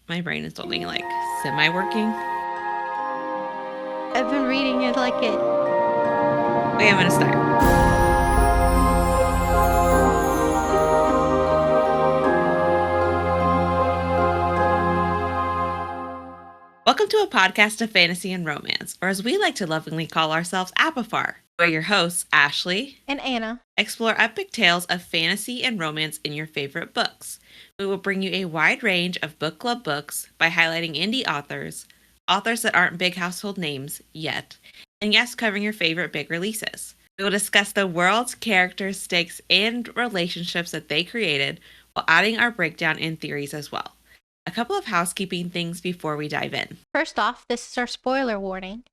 My brain is only like semi-working. I've been reading it like it. Okay, I'm gonna start. Welcome to a podcast of fantasy and romance, or as we like to lovingly call ourselves, Apifar. We're your hosts, Ashley And Anna. Explore epic tales of fantasy and romance in your favorite books. We will bring you a wide range of book club books by highlighting indie authors, authors that aren't big household names yet, and yes, covering your favorite big releases. We will discuss the worlds, characters, stakes, and relationships that they created while adding our breakdown and theories as well. A couple of housekeeping things before we dive in. First off, this is our spoiler warning.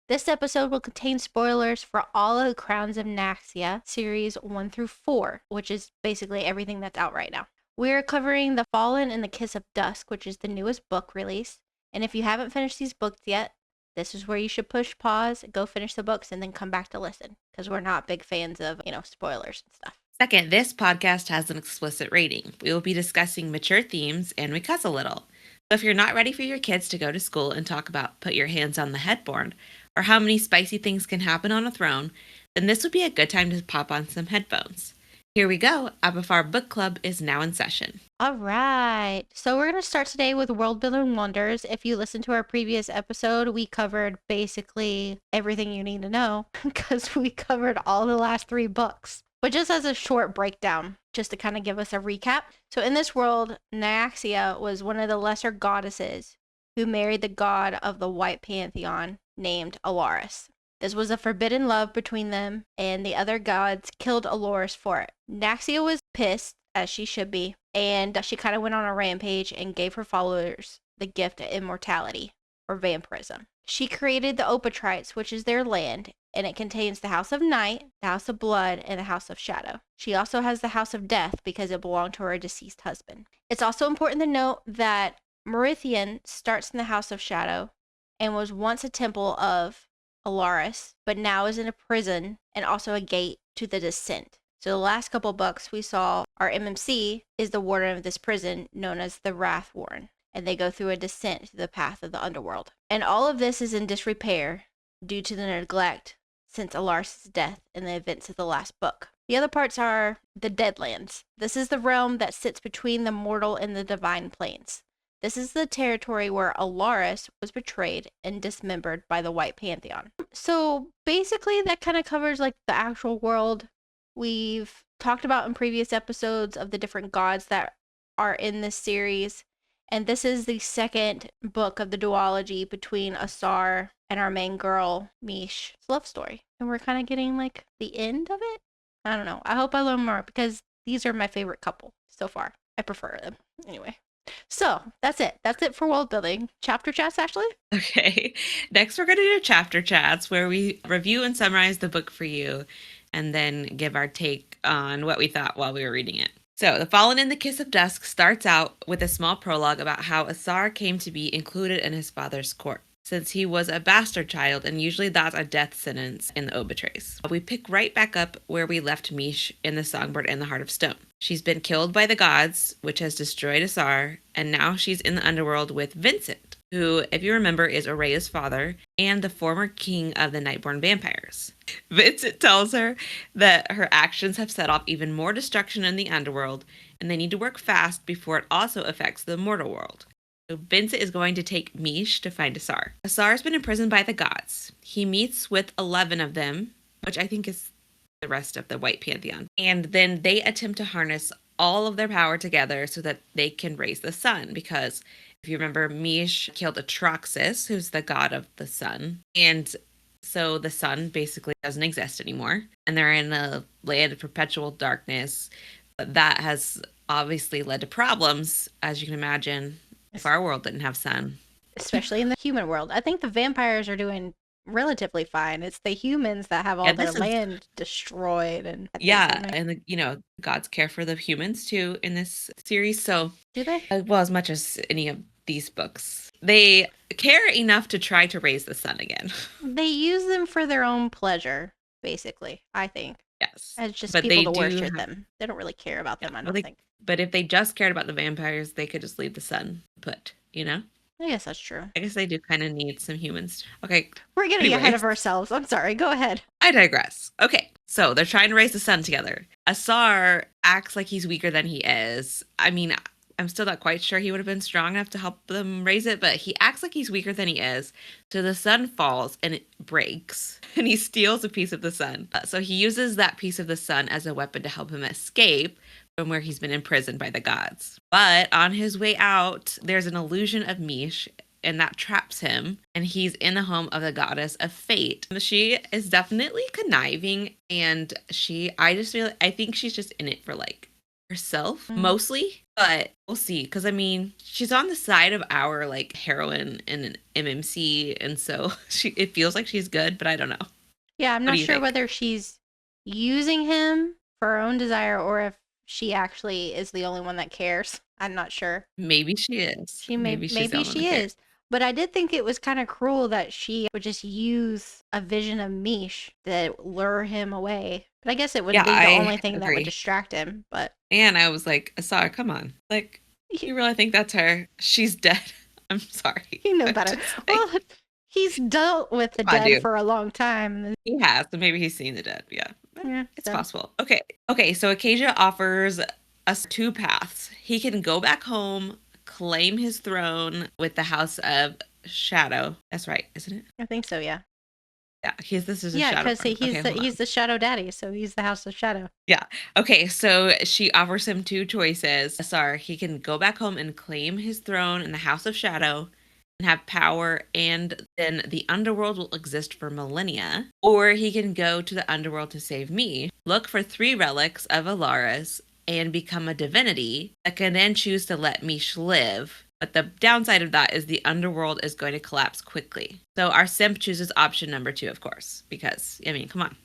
This episode will contain spoilers for all of the Crowns of Naxia, series 1 through 4, which is basically everything that's out right now. We're covering The Fallen and the Kiss of Dusk, which is the newest book release. And if you haven't finished these books yet, this is where you should push pause, go finish the books, and then come back to listen, because we're not big fans of, spoilers and stuff. Second, this podcast has an explicit rating. We will be discussing mature themes and we cuss a little. So if you're not ready for your kids to go to school and talk about put your hands on the headboard or how many spicy things can happen on a throne, then this would be a good time to pop on some headphones. Here we go. Apifar Book Club is now in session. All right. So we're going to start today with World Building Wonders. If you listened to our previous episode, we covered basically everything you need to know because we covered all the last 3 books. But just as a short breakdown, just to kind of give us a recap. So in this world, Nyaxia was one of the lesser goddesses who married the god of the White Pantheon named Alaris. This was a forbidden love between them, and the other gods killed Alaris for it. Naxia was pissed, as she should be, and she kind of went on a rampage and gave her followers the gift of immortality, or vampirism. She created the Opatrites, which is their land, and it contains the House of Night, the House of Blood, and the House of Shadow. She also has the House of Death because it belonged to her deceased husband. It's also important to note that Merithian starts in the House of Shadow and was once a temple of Alaris, but now is in a prison and also a gate to the Descent. So the last couple books we saw, our MMC is the warden of this prison known as the Wrath Warden, and they go through a descent to the path of the underworld. And all of this is in disrepair due to the neglect since Alaris' death and the events of the last book. The other parts are the Deadlands. This is the realm that sits between the mortal and the divine planes. This is the territory where Alaris was betrayed and dismembered by the White Pantheon. So basically that kind of covers like the actual world. We've talked about in previous episodes of the different gods that are in this series. And this is the second book of the duology between Asar and our main girl, Mish's love story. And we're kind of getting like the end of it. I don't know. I hope I learn more because these are my favorite couple so far. I prefer them. Anyway. So that's it. That's it for world building. Chapter chats, Ashley? Okay. Next, we're going to do chapter chats where we review and summarize the book for you and then give our take on what we thought while we were reading it. So, The Fallen in the Kiss of Dusk starts out with a small prologue about how Asar came to be included in his father's court, since he was a bastard child, and usually that's a death sentence in the Obatrace. We pick right back up where we left Mish in The Songbird and the Heart of Stone. She's been killed by the gods, which has destroyed Asar, and now she's in the underworld with Vincent, who, if you remember, is Aurea's father and the former king of the Nightborn vampires. Vincent tells her that her actions have set off even more destruction in the underworld, and they need to work fast before it also affects the mortal world. So Vincent is going to take Mish to find Asar. Asar has been imprisoned by the gods. He meets with 11 of them, which I think is the rest of the White Pantheon. And then they attempt to harness all of their power together so that they can raise the sun, because if you remember, Mish killed Atraxis, who's the god of the sun. And so the sun basically doesn't exist anymore. And they're in a land of perpetual darkness. But that has obviously led to problems, as you can imagine, if our world didn't have sun. Especially in the human world. I think the vampires are doing relatively fine. It's the humans that have all their land destroyed. And gods care for the humans too in this series. So do they? Well, as much as any of these books, they care enough to try to raise the sun again. They use them for their own pleasure, basically, I think. Yes. As just people to worship them. They don't really care about them, I don't think. But if they just cared about the vampires, they could just leave the sun put. you know? I guess that's true. I guess they do kind of need some humans. Okay. We're getting ahead of Anyways, ourselves. I'm sorry. Go ahead. I digress. Okay. So they're trying to raise the sun together. Asar acts like he's weaker than he is. I mean, I'm still not quite sure he would have been strong enough to help them raise it, but he acts like he's weaker than he is. So the sun falls and it breaks, and he steals a piece of the sun. So he uses that piece of the sun as a weapon to help him escape from where he's been imprisoned by the gods. But on his way out, there's an illusion of Mish, and that traps him, and he's in the home of the goddess of fate. She is definitely conniving, and I think she's just in it for like herself mostly, but we'll see. Because I mean, she's on the side of our like heroine in an MMC, and so it feels like she's good, but I don't know. Yeah, I'm What not do you sure think? whether she's using him for her own desire or if she actually is the only one that cares. I'm not sure. Maybe she is. She may Maybe she's the maybe only one that she cares. is. But I did think it was kind of cruel that she would just use a vision of Mish to lure him away. But I guess it would Yeah, be the I only thing that would agree. distract him. But And I was like, Asar, come on. Like, he, you really think that's her? She's dead. I'm sorry. he knew better. Like, Well, he's dealt with the come on, dead dude. for a long time. He has, so maybe he's seen the dead. Yeah, Yeah, it's so possible. Okay, okay. So Acacia offers us two paths. He can go back home, claim his throne with the House of Shadow. That's right, isn't it? I think so. Yeah. Yeah, this is a Yeah, Shadow because throne. he's Okay, hold on. the Shadow Daddy, so he's the House of Shadow. Yeah. Okay, so she offers him two choices. Asar, he can go back home and claim his throne in the House of Shadow and have power, and then the underworld will exist for millennia. Or he can go to the underworld to save me, look for 3 relics of Alaris, and become a divinity that can then choose to let Mish live. But the downside of that is the underworld is going to collapse quickly. So our simp chooses option number 2, of course, because, I mean, come on.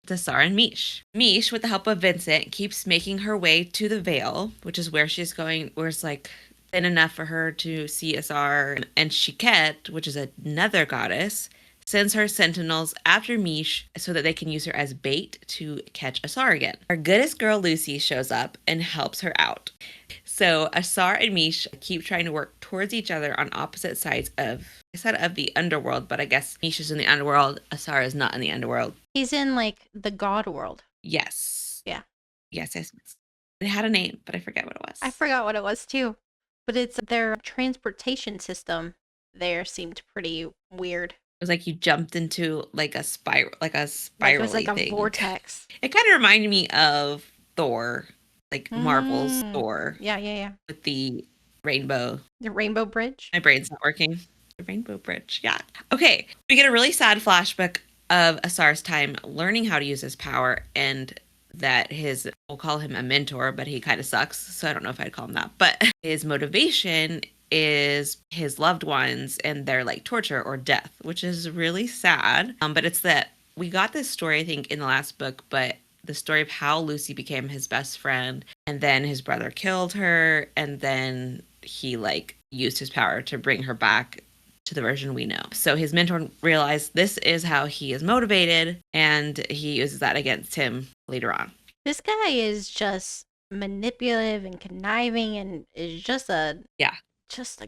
Asar and Mish. Mish, with the help of Vincent, keeps making her way to the Vale, which is where she's going, where it's like thin enough for her to see Asar. And Shiket, which is another goddess, sends her sentinels after Mish so that they can use her as bait to catch Asar again. Our goodest girl Lucy shows up and helps her out. So Asar and Mish keep trying to work towards each other on opposite sides of, I said of the underworld, but I guess Mish is in the underworld. Asar is not in the underworld. He's in like the God world. Yes. Yeah. Yes. It had a name, but I forget what it was. I forgot what it was too. But it's their transportation system there seemed pretty weird. It was like you jumped into like a spiral, Like it was like a thing. vortex. It kind of reminded me of Thor, like Marvel's Thor Yeah. with the rainbow. The Rainbow Bridge. My brain's not working. The rainbow bridge. Yeah. Okay. We get a really sad flashback of Asar's time learning how to use his power, and that we'll call him a mentor, but he kind of sucks. So I don't know if I'd call him that. But his motivation is his loved ones and their like torture or death, which is really sad. But it's that we got this story, I think, in the last book, but the story of how Lucy became his best friend, and then his brother killed her, and then he like used his power to bring her back to the version we know. So his mentor realized this is how he is motivated, and he uses that against him later on. This guy is just manipulative and conniving and is just a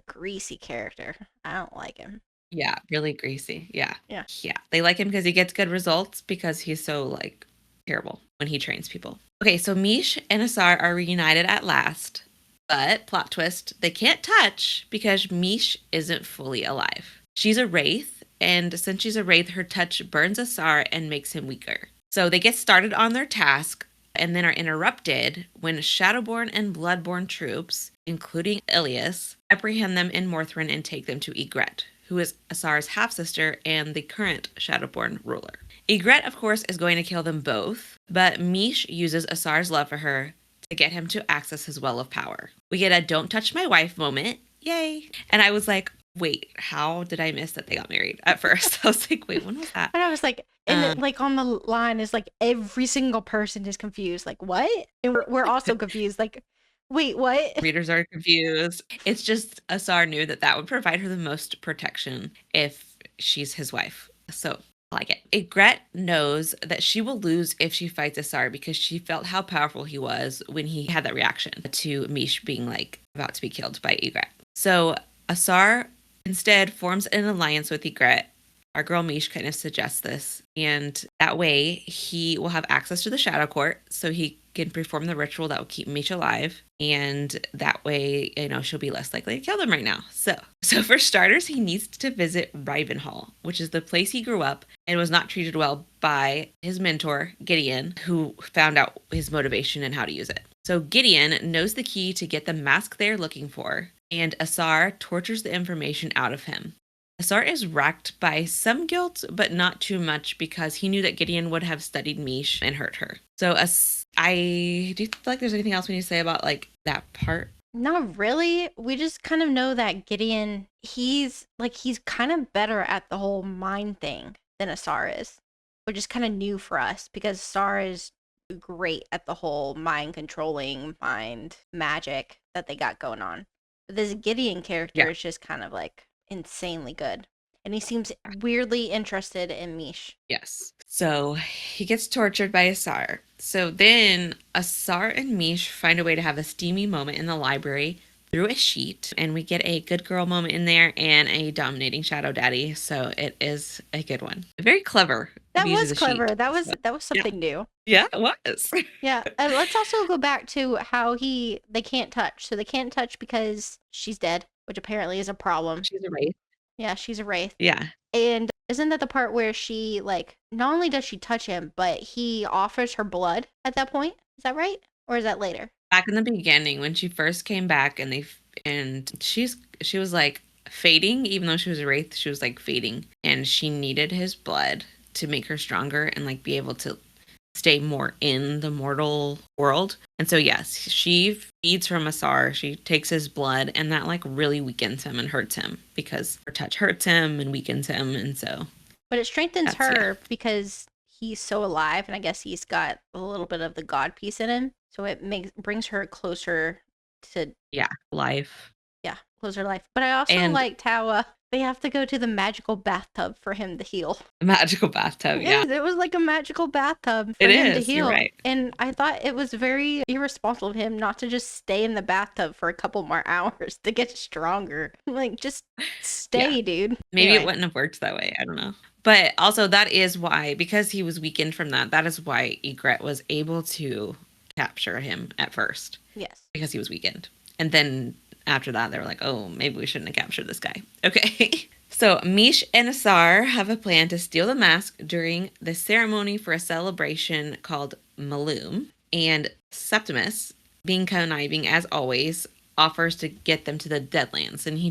greasy character. I don't like him. Yeah, really greasy. Yeah. Yeah. They like him because he gets good results because he's so like terrible when he trains people. Okay, so Mish and Asar are reunited at last, but plot twist, they can't touch because Mish isn't fully alive. She's a wraith, and since she's a wraith, her touch burns Asar and makes him weaker. So they get started on their task and then are interrupted when Shadowborn and Bloodborne troops, including Ilias, apprehend them in Morthrin and take them to Ygritte, who is Asar's half-sister and the current Shadowborn ruler. Ygritte, of course, is going to kill them both, but Mish uses Asar's love for her to get him to access his well of power. We get a don't touch my wife moment. Yay. And I was like, wait, how did I miss that they got married at first? I was like, wait, when was that? And I was like, like on the line is like every single person is confused. Like, what? And we're also confused. Like, wait, what? Readers are confused. It's just Asar knew that would provide her the most protection if she's his wife. So I like it. Ygritte knows that she will lose if she fights Asar because she felt how powerful he was when he had that reaction to Mish being like about to be killed by Ygritte. So Asar instead forms an alliance with Ygritte. Our girl Mish kind of suggests this, and that way he will have access to the Shadow Court, so he can perform the ritual that will keep Mish alive, and that way, she'll be less likely to kill them right now. So for starters, he needs to visit Rivenhall, which is the place he grew up and was not treated well by his mentor Gideon, who found out his motivation and how to use it. So Gideon knows the key to get the mask they're looking for, and Asar tortures the information out of him. Asar is racked by some guilt, but not too much because he knew that Gideon would have studied Mish and hurt her. So I do you feel like there's anything else we need to say about like that part? Not really. We just kind of know that Gideon, he's kind of better at the whole mind thing than Asar is, which is kind of new for us because Asar is great at the whole mind controlling mind magic that they got going on. But this Gideon character Yeah. is just kind of like insanely good. And he seems weirdly interested in Mish. Yes. So he gets tortured by Asar. So then Asar and Mish find a way to have a steamy moment in the library through a sheet, and we get a good girl moment in there and a dominating shadow daddy. So it is a good one. Very clever. That He uses was a sheet. clever. That was So, that was yeah. something new. Yeah, it was. Yeah, and let's also go back to how they can't touch. So they can't touch because she's dead, which apparently is a problem. She's a wraith. Yeah, she's a wraith. Yeah. And isn't that the part where she like not only does she touch him, but he offers her blood at that point? Is that right? Or is that later? Back in the beginning when she first came back and she was like fading, even though she was a wraith, she was like fading, and she needed his blood to make her stronger and like be able to stay more in the mortal world. And so yes, she feeds from Asar, she takes his blood, and that like really weakens him and hurts him because her touch hurts him and weakens him. And so But it strengthens that's yeah. her because he's so alive, and I guess he's got a little bit of the god piece in him. So it brings her closer to Yeah, life. closer to life. But I also And liked how they have to go to the magical bathtub for him to heal. a magical bathtub, yeah. It was like a magical bathtub for It him to is, you're heal. right. And I thought it was very irresponsible of him not to just stay in the bathtub for a couple more hours to get stronger. Like, just stay, Yeah. dude. Maybe Anyway, it wouldn't have worked that way. I don't know. But also, that is why, because he was weakened from that, that is why Ygritte was able to capture him at first, yes. because he was weakened. And then after that, they were like, oh, maybe we shouldn't have captured this guy. Okay. So Mish and Asar have a plan to steal the mask during the ceremony for a celebration called Malum. And Septimus, being conniving as always, offers to get them to the Deadlands, and he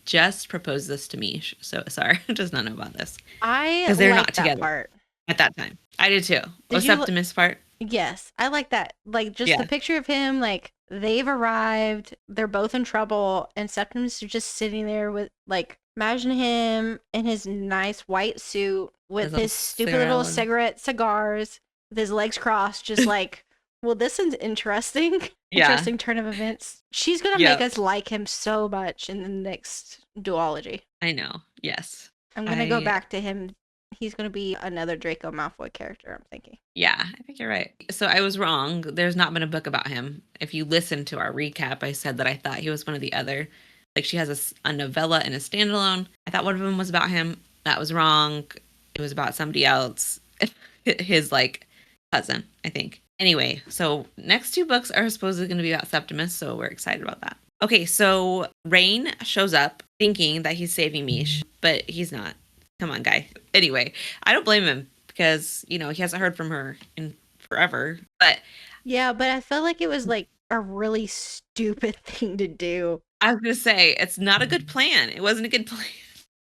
just proposed this to Mish. So Asar does not know about this I because they're like not that together part. at that time. I did too. The you li- Septimus part. Yes, I like that. Like, just the Yeah. picture of him, like, they've arrived, they're both in trouble, and Septimus is just sitting there with, like, imagine him in his nice white suit with His little his stupid little cigars, with his legs crossed, just like, well, this is interesting. Yeah. Interesting turn of events. She's gonna Yep. make us like him so much in the next duology. I know. Yes. I'm gonna go back to him. He's gonna be another Draco Malfoy character, I'm thinking. Yeah, I think you're right. So I was wrong. There's not been a book about him. If you listen to our recap, I said that I thought he was one of the other. Like, she has a novella and a standalone. I thought one of them was about him. That was wrong. It was about somebody else. His, like, cousin, I think. Anyway, so next two books are supposedly going to be about Septimus, so we're excited about that. Okay, so Rain shows up thinking that he's saving Mish, but he's not. Come on, guy. Anyway, I don't blame him because, he hasn't heard from her in forever. But yeah, but I felt like it was like a really stupid thing to do. I was going to say, it's not a good plan. It wasn't a good plan.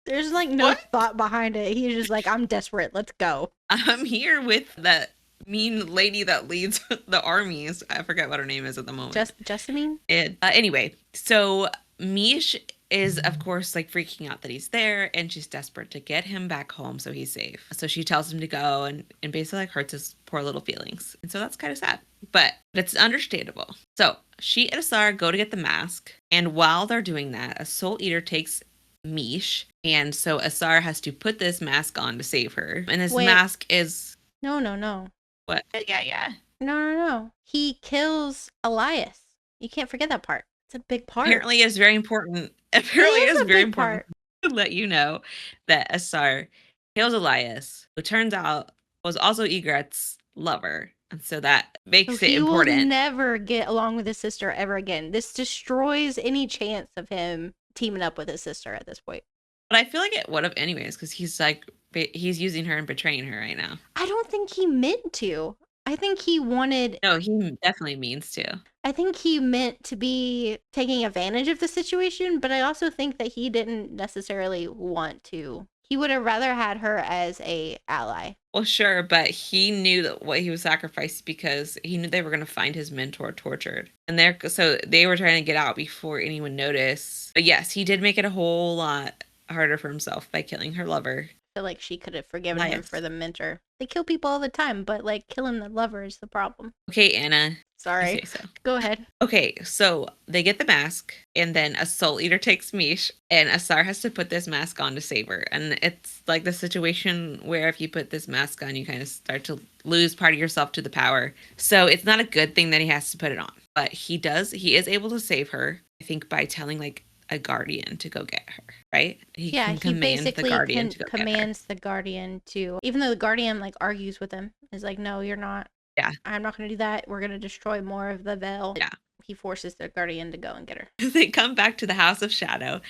There's like no What? thought behind it. He's just like, I'm desperate. Let's go. I'm here with that mean lady that leads the armies. I forget what her name is at the moment. Jessamine? Anyway, so Mish is, of course, like freaking out that he's there, and she's desperate to get him back home so he's safe. So she tells him to go and basically like hurts his poor little feelings. And so that's kind of sad, but it's understandable. So she and Asar go to get the mask, and while they're doing that, a soul eater takes Mish, and so Asar has to put this mask on to save her. And this mask is No. what? Yeah. No. He kills Elias. You can't forget that part. It's a big part. Apparently it's very important. It Apparently is it's a very big important part. to let you know that Asar kills Elias, who turns out was also Egret's lover. And so that So makes it he will important. never get along with his sister ever again. This destroys any chance of him teaming up with his sister at this point. But I feel like it would have anyways, because he's like he's using her and betraying her right now. I don't think he meant to. I think he wanted No, he definitely means to. I think he meant to be taking advantage of the situation, but I also think that he didn't necessarily want to. He would have rather had her as a ally. Well, sure, but he knew that what he was sacrificed because he knew they were going to find his mentor tortured, and so they were trying to get out before anyone noticed. But yes, he did make it a whole lot harder for himself by killing her lover. I feel like she could have forgiven him Elias. for the mentor. They kill people all the time, but like killing the lover is the problem. Okay, Anna. You Sorry. say so. Go ahead. Okay, so they get the mask, and then a soul eater takes Mish, and Asar has to put this mask on to save her. And it's like the situation where if you put this mask on, you kind of start to lose part of yourself to the power. So it's not a good thing that he has to put it on. But he does, he is able to save her, I think, by telling like a guardian to go get her, right? He He basically commands her. the guardian to, even though the guardian like argues with him, is like, no, you're not. Yeah. I'm not going to do that. We're going to destroy more of the veil. Yeah. He forces the guardian to go and get her. They come back to the House of Shadow,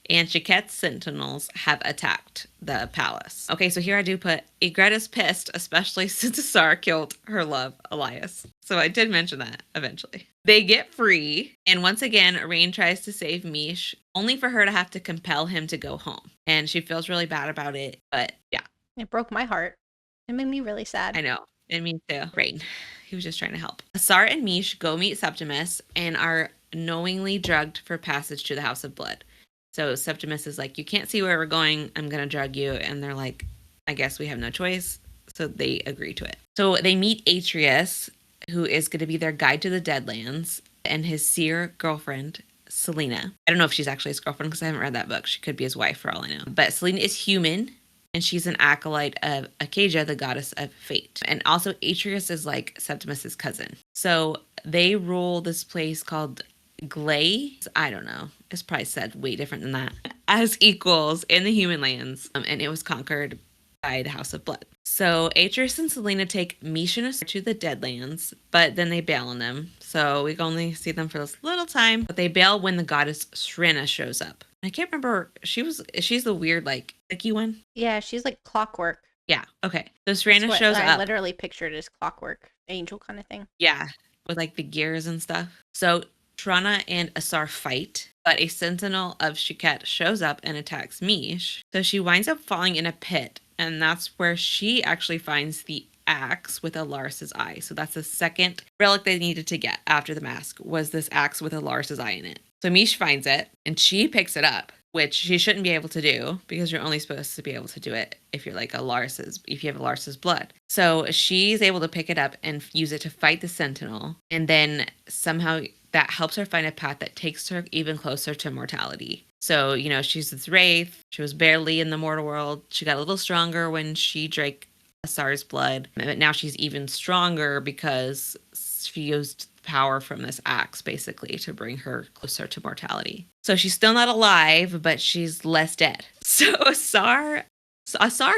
and Chiquette's sentinels have attacked the palace. Okay, so here I do put, Ygritte is pissed, especially since Asar killed her love, Elias. So I did mention that eventually. They get free, and once again, Rain tries to save Mish, only for her to have to compel him to go home. And she feels really bad about it, but yeah. It broke my heart. It made me really sad. I know. And me too. Rain. He was just trying to help. Asar and Mish go meet Septimus and are knowingly drugged for passage to the House of Blood. So Septimus is like, you can't see where we're going. I'm going to drug you. And they're like, I guess we have no choice. So they agree to it. So they meet Atreus, who is going to be their guide to the Deadlands, and his seer girlfriend, Selena. I don't know if she's actually his girlfriend because I haven't read that book. She could be his wife for all I know. But Selena is human, and she's an acolyte of Acacia, the goddess of fate. And also Atreus is like Septimus's cousin. So they rule this place called Glay. I don't know. It's probably said way different than that. As equals in the human lands. And it was conquered by the House of Blood. So Atreus and Selena take Mish and Asar to the Deadlands, but then they bail on them. So we can only see them for this little time. But they bail when the goddess Shrina shows up. I can't remember. She's the weird, like, sticky one. Yeah, she's like clockwork. Yeah. Okay. So Shrina shows up. I literally pictured as clockwork angel kind of thing. Yeah. With like the gears and stuff. So Shrana and Asar fight, but a sentinel of Chiquette shows up and attacks Mish. So she winds up falling in a pit. And that's where she actually finds the axe with Alaris's eye. So that's the second relic they needed to get after the mask, was this axe with Alaris's eye in it. So Mish finds it and she picks it up, which she shouldn't be able to do because you're only supposed to be able to do it if you're like if you have Alaris's blood. So she's able to pick it up and use it to fight the sentinel. And then somehow that helps her find a path that takes her even closer to mortality. So, you know, she's this wraith. She was barely in the mortal world. She got a little stronger when she drank Asar's blood. But now she's even stronger because she used power from this axe, basically, to bring her closer to mortality. So she's still not alive, but she's less dead. So Asar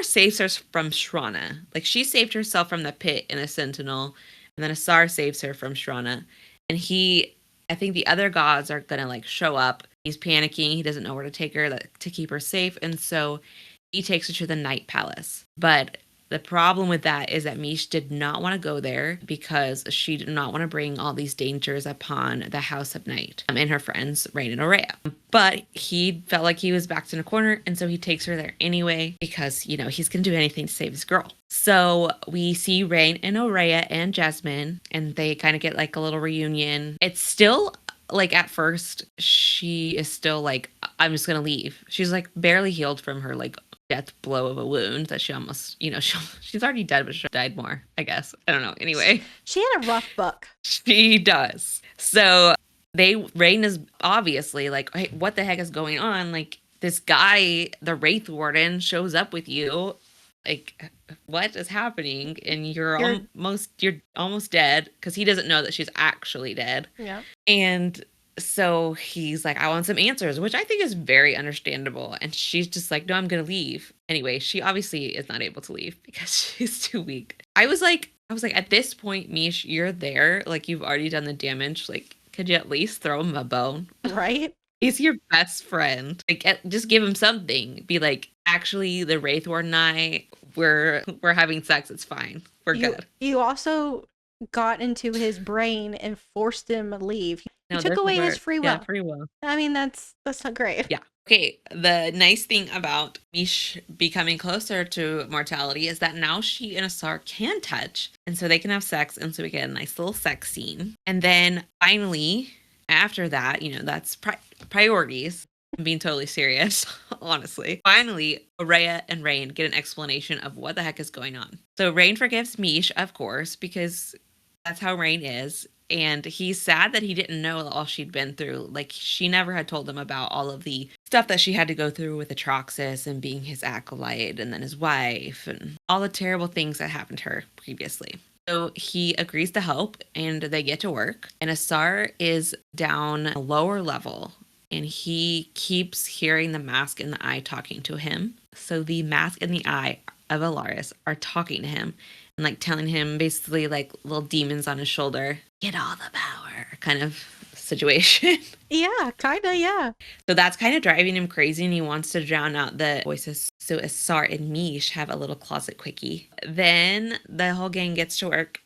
saves her from Shrana. Like, she saved herself from the pit in a sentinel, and then Asar saves her from Shrana. And I think the other gods are gonna like show up. He's panicking. He doesn't know where to take her to keep her safe. And so he takes her to the Night Palace. But the problem with that is that Mish did not want to go there because she did not want to bring all these dangers upon the House of Night and her friends, Rain and Aurea. But he felt like he was backed in a corner, and so he takes her there anyway because, you know, he's going to do anything to save his girl. So we see Rain and Aurea and Jasmine, and they kind of get like a little reunion. It's still like at first she is still like, I'm just going to leave. She's like barely healed from her like death blow of a wound that she almost, you know, she's already dead, but she died more, I guess. I don't know. Anyway, she had a rough book. She does. So Rain is obviously like, hey, what the heck is going on? Like, this guy, the Wraith Warden, shows up with you. Like, what is happening? And you're almost dead because he doesn't know that she's actually dead. Yeah. And so he's like, I want some answers, which I think is very understandable. And she's just like, no, I'm going to leave. Anyway, she obviously is not able to leave because she's too weak. I was like, at this point, Mish, you're there. Like, you've already done the damage. Like, could you at least throw him a bone? Right? He's your best friend. Like, just give him something. Be like, actually, the Wraithward and I, we're having sex. It's fine. We're good. You also got into his brain and forced him to leave. You No, took there's away his more. free Yeah, will. free will. I mean, that's not great. Yeah. Okay. The nice thing about Mish becoming closer to mortality is that now she and Asar can touch, and so they can have sex, and so we get a nice little sex scene. And then finally, after that, that's priorities. I'm being totally serious, honestly. Finally, Araya and Rain get an explanation of what the heck is going on. So Rain forgives Mish, of course, because that's how Rain is. And he's sad that he didn't know all she'd been through. Like, she never had told him about all of the stuff that she had to go through with Atraxis and being his acolyte and then his wife and all the terrible things that happened to her previously. So he agrees to help and they get to work. And Asar is down a lower level and he keeps hearing the mask in the eye talking to him. So the mask in the eye of Alaris are talking to him and like telling him basically like little demons on his shoulder, get all the power kind of situation. Yeah, kind of, yeah. So that's kind of driving him crazy and he wants to drown out the voices. So Asar and Mish have a little closet quickie. Then the whole gang gets to work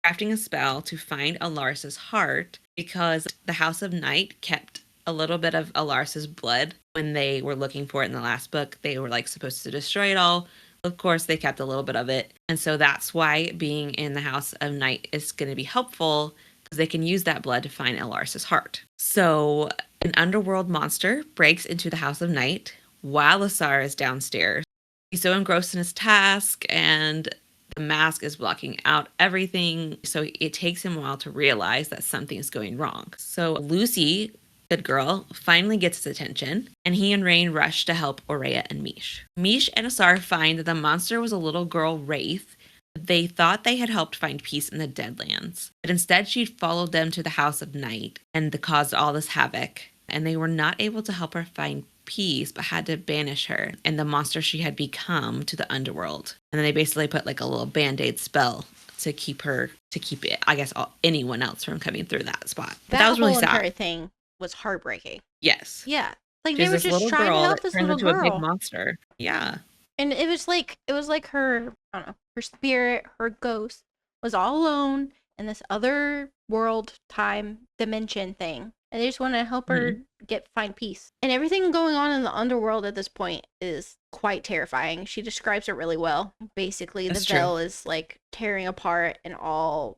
crafting a spell to find Alaris's heart because the House of Night kept a little bit of Alaris's blood when they were looking for it in the last book. They were like supposed to destroy it all. Of course, they kept a little bit of it. And so that's why being in the House of Night is going to be helpful because they can use that blood to find Alaris's heart. So an underworld monster breaks into the House of Night while Asar is downstairs. He's so engrossed in his task and the mask is blocking out everything. So it takes him a while to realize that something is going wrong. So Lucy, good girl, finally gets his attention, and he and Rain rush to help Aurea and Mish. Mish and Asar find that the monster was a little girl wraith. They thought they had helped find peace in the Deadlands, but instead she'd followed them to the House of Night and caused all this havoc, and they were not able to help her find peace, but had to banish her and the monster she had become to the underworld. And then they basically put like a little band-aid spell to keep it, I guess, anyone else from coming through that spot. But that was really sad. Entire thing was heartbreaking. Yes. Yeah. Like they were just trying to help this little girl. A big monster. Yeah. And it was like her, I don't know, her spirit, her ghost was all alone in this other world, time, dimension thing. And they just want to help her find peace. And everything going on in the underworld at this point is quite terrifying. She describes it really well. Basically, the veil is like tearing apart and all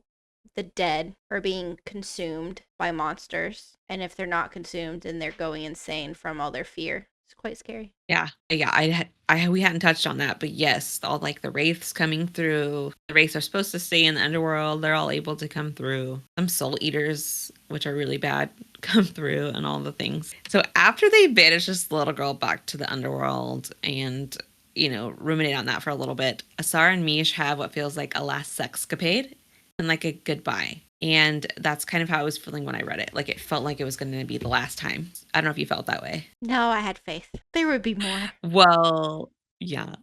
the dead are being consumed by monsters. And if they're not consumed, then they're going insane from all their fear. It's quite scary. Yeah. We hadn't touched on that, but yes, all like the wraiths coming through. The wraiths are supposed to stay in the underworld. They're all able to come through. Some soul eaters, which are really bad, come through and all the things. So after they banish this little girl back to the underworld and, ruminate on that for a little bit, Asar and Mish have what feels like a last sexcapade and like a goodbye. And that's kind of how I was feeling when I read it. Like it felt like it was going to be the last time. I don't know if you felt that way. No, I had faith. There would be more. Well, yeah.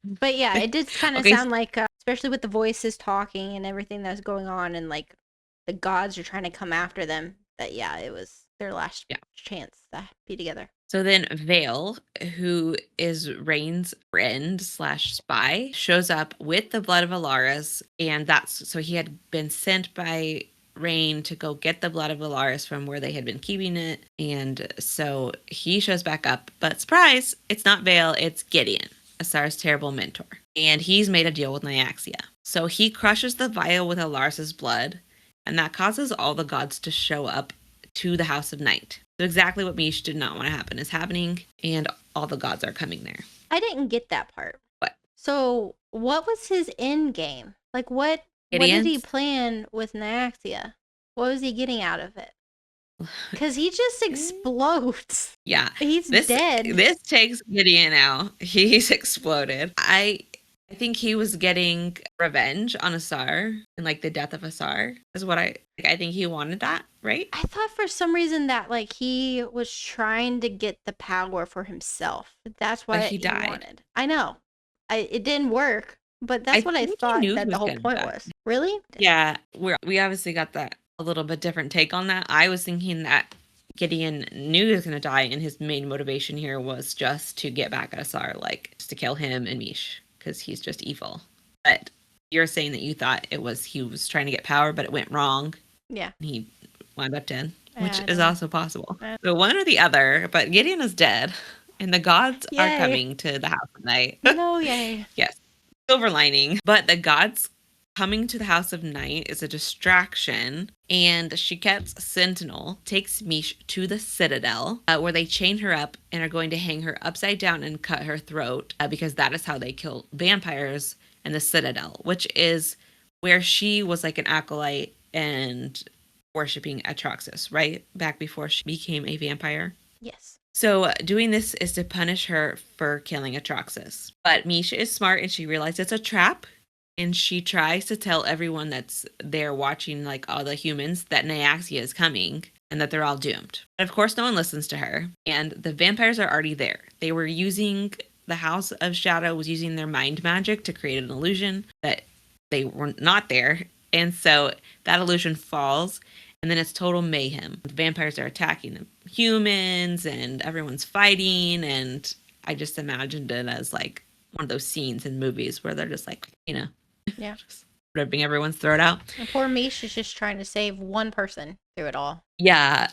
But yeah, it did kind of sound like, especially with the voices talking and everything that's going on and like the gods are trying to come after them, that yeah, it was their last chance to be together. So then Vale, who is Rain's friend / spy, shows up with the blood of Alaris. And so he had been sent by Rain to go get the blood of Alaris from where they had been keeping it. And so he shows back up. But surprise, it's not Vale, it's Gideon, Asar's terrible mentor. And he's made a deal with Nyaxia. So he crushes the vial with Alaris's blood. And that causes all the gods to show up to the House of Night. So exactly what Mish did not want to happen is happening, and all the gods are coming there. I didn't get that part. What? So what was his end game? Like what did he plan with Nyaxia? What was he getting out of it? Because he just explodes. Yeah. He's dead. This takes Gideon out. He's exploded. I I think he was getting revenge on Asar and like the death of Asar is what I think he wanted that, right? I thought for some reason that like he was trying to get the power for himself. That's But what he he died. wanted. I know. It didn't work, but I that's what I think he thought knew he that the was whole going to point die. was. Really? Yeah, we obviously got that a little bit different take on that. I was thinking that Gideon knew he was going to die, and his main motivation here was just to get back at Asar, like just to kill him and Mish, because he's just evil. But you're saying that you thought it was he was trying to get power, but it went wrong. Yeah. And he wound up dead, Yeah, which I is don't know. also possible. So one or the other, but Gideon is dead, and the gods are Yay. coming to the house at night. No, yay. Yes, silver lining. But the gods coming to the house of night is a distraction, and Shiket's sentinel takes Mish to the citadel, where they chain her up and are going to hang her upside down and cut her throat, because that is how they kill vampires in the citadel, which is where she was like an acolyte and worshiping Atraxas, right? Back before she became a vampire. Yes. So doing this is to punish her for killing Atraxas. But Misha is smart and she realizes it's a trap. And she tries to tell everyone that's there watching, like all the humans, that Nyaxia is coming and that they're all doomed. But of course, no one listens to her. And the vampires are already there. They were using, the House of Shadow was using their mind magic to create an illusion that they were not there. And so that illusion falls. And then it's total mayhem. The vampires are attacking the humans and everyone's fighting. And I just imagined it as like one of those scenes in movies where they're just like, Yeah. just ripping everyone's throat out. And poor Mish is just trying to save one person through it all. Yeah,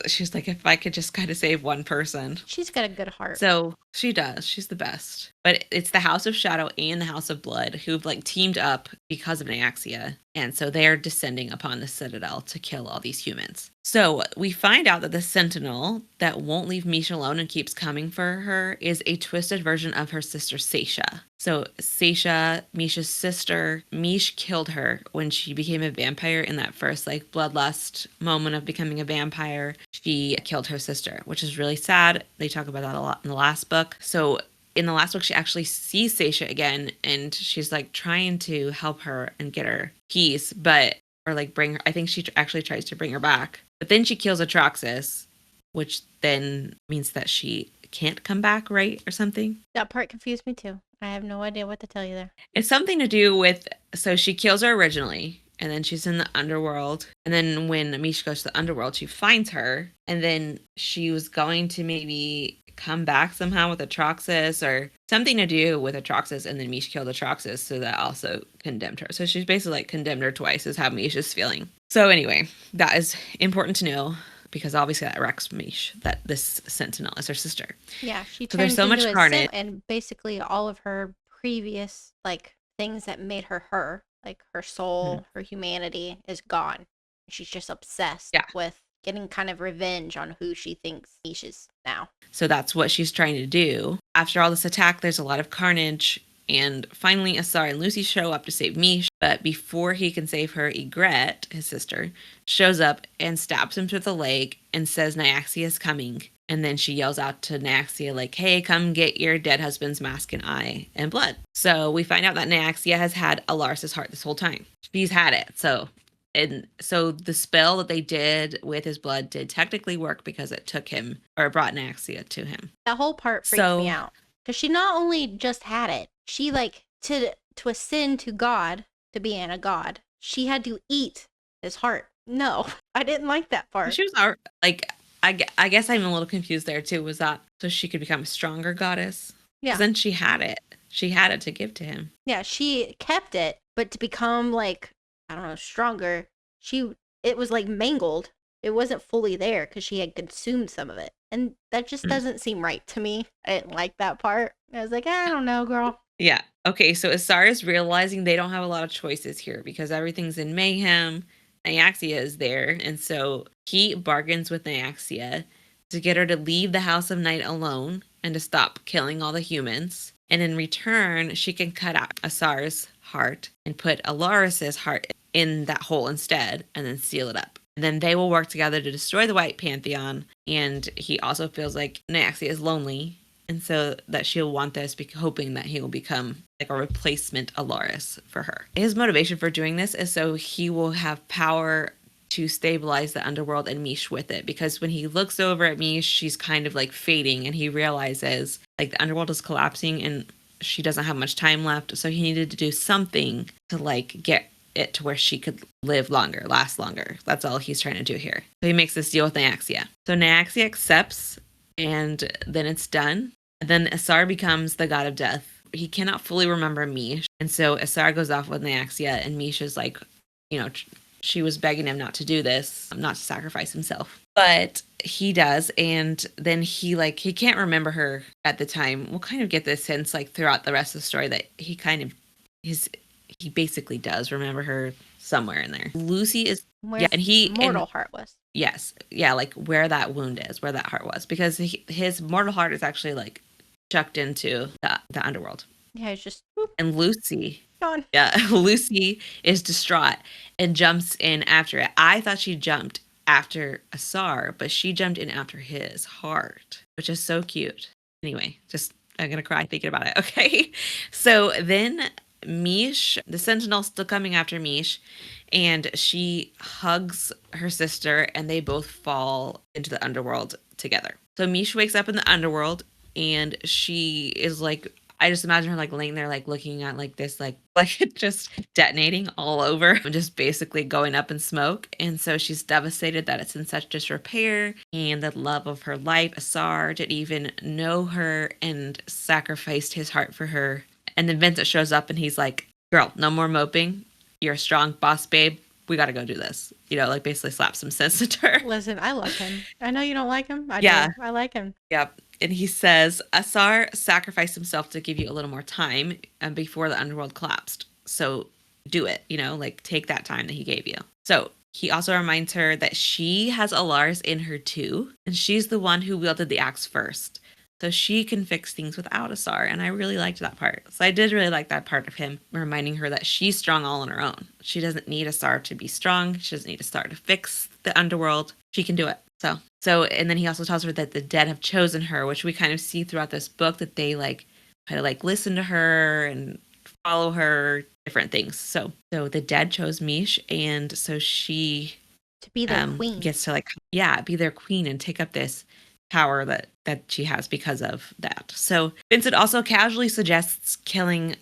she's like, if I could just kind of save one person. She's got a good heart. So she does. She's the best. But it's the House of Shadow and the House of Blood who've like teamed up because of Nyaxia. And so they're descending upon the Citadel to kill all these humans. So we find out that the Sentinel that won't leave Mish alone and keeps coming for her is a twisted version of her sister Seisha. So Seisha, Mish's sister, Mish killed her when she became a vampire in that first like bloodlust moment of becoming a vampire. She killed her sister, which is really sad. They talk about that a lot in the last book. So in the last book, she actually sees Seisha again, and she's like trying to help her and get her peace, or like bring her. I think she actually tries to bring her back, but then she kills Atraxas, which then means that she can't come back, right, or something. That part confused me too. I have no idea what to tell you there. It's something to do with, so she kills her originally, and then she's in the underworld. And then when Amisha goes to the underworld, she finds her, and then she was going to maybe come back somehow with Atraxas or something to do with Atraxas, and then Misha killed Atraxas, so that also condemned her. So she's basically like condemned her twice is how Misha's feeling. So anyway, that is important to know, because obviously that wrecks Mish, that this Sentinel is her sister. Yeah, she So there's turns so much into a carnage. and basically all of her previous like things that made her her, like her soul, her humanity, is gone. She's just obsessed with getting kind of revenge on who she thinks Mish is now. So that's what she's trying to do. After all this attack, there's a lot of carnage. And finally, Asar and Lucy show up to save Mish. But before he can save her, Ygritte, his sister, shows up and stabs him to the leg and says Nyaxia is coming. And then she yells out to Nyaxia, like, hey, come get your dead husband's mask and eye and blood. So we find out that Nyaxia has had Alaris's heart this whole time. She's had it. So the spell that they did with his blood did technically work because it took him, or it brought Nyaxia to him. That whole part freaked me out. Because she not only just had it, she like, to ascend to God, to being a god, she had to eat his heart. No, I didn't like that part. She was like, I guess I'm a little confused there too. Was that so she could become a stronger goddess? Yeah. Then she had it. She had it to give to him. Yeah, she kept it, but to become like, I don't know, stronger, it was like mangled. It wasn't fully there because she had consumed some of it. And that just doesn't seem right to me. I didn't like that part. I was like, I don't know, girl. Yeah. Okay, so Asar is realizing they don't have a lot of choices here because everything's in mayhem. Nyaxia is there, and so he bargains with Nyaxia to get her to leave the House of Night alone and to stop killing all the humans. And in return, she can cut out Asar's heart and put Alaris's heart in that hole instead and then seal it up. And then they will work together to destroy the White Pantheon. And he also feels like Nyaxia is lonely. And so that she'll want this, hoping that he will become like a replacement Alaris for her. His motivation for doing this is so he will have power to stabilize the underworld and Mish with it. Because when he looks over at Mish, she's kind of like fading, and he realizes like the underworld is collapsing and she doesn't have much time left. So he needed to do something to like get it to where she could live longer, last longer. That's all he's trying to do here. So he makes this deal with Nyaxia. So Nyaxia accepts, and then it's done. And then Asar becomes the god of death. He cannot fully remember Mish. And so Asar goes off with Nyaxia, and Mish is like, she was begging him not to do this, not to sacrifice himself. But he does, and then he can't remember her at the time. We'll kind of get this sense like throughout the rest of the story that he basically does remember her somewhere in there. Lucy is mortal heart was. Yes. Yeah, like where that wound is, where that heart was. Because his mortal heart is actually like chucked into the underworld. Yeah, it's just whoop. And Lucy. Gone. Yeah, Lucy is distraught and jumps in after it. I thought she jumped after Asar, but she jumped in after his heart, which is so cute. Anyway, I'm going to cry thinking about it. Okay. So then Mish, the Sentinel's still coming after Mish, and she hugs her sister, and they both fall into the underworld together. So Mish wakes up in the underworld, and she is like, I just imagine her like laying there, like looking at like this, like just detonating all over, and just basically going up in smoke. And so she's devastated that it's in such disrepair, and the love of her life, Asar, didn't even know her and sacrificed his heart for her. And then Vincent shows up, and he's like, girl, no more moping. You're a strong boss, babe. We got to go do this. Like basically slap some sense into her. Listen, I love him. I know you don't like him. I do. I like him. Yep. And he says, Asar sacrificed himself to give you a little more time before the underworld collapsed. So do it, like take that time that he gave you. So he also reminds her that she has Alaris in her too. And she's the one who wielded the axe first. So she can fix things without Asar. And I really liked that part. So I did really like that part of him reminding her that she's strong all on her own. She doesn't need Asar to be strong. She doesn't need Asar to fix the underworld. She can do it. So, and then he also tells her that the dead have chosen her, which we kind of see throughout this book, that they like kind of like listen to her and follow her, different things. So the dead chose Mish, and so she to be their queen gets to be their queen and take up this power that she has because of that. So Vincent also casually suggests killing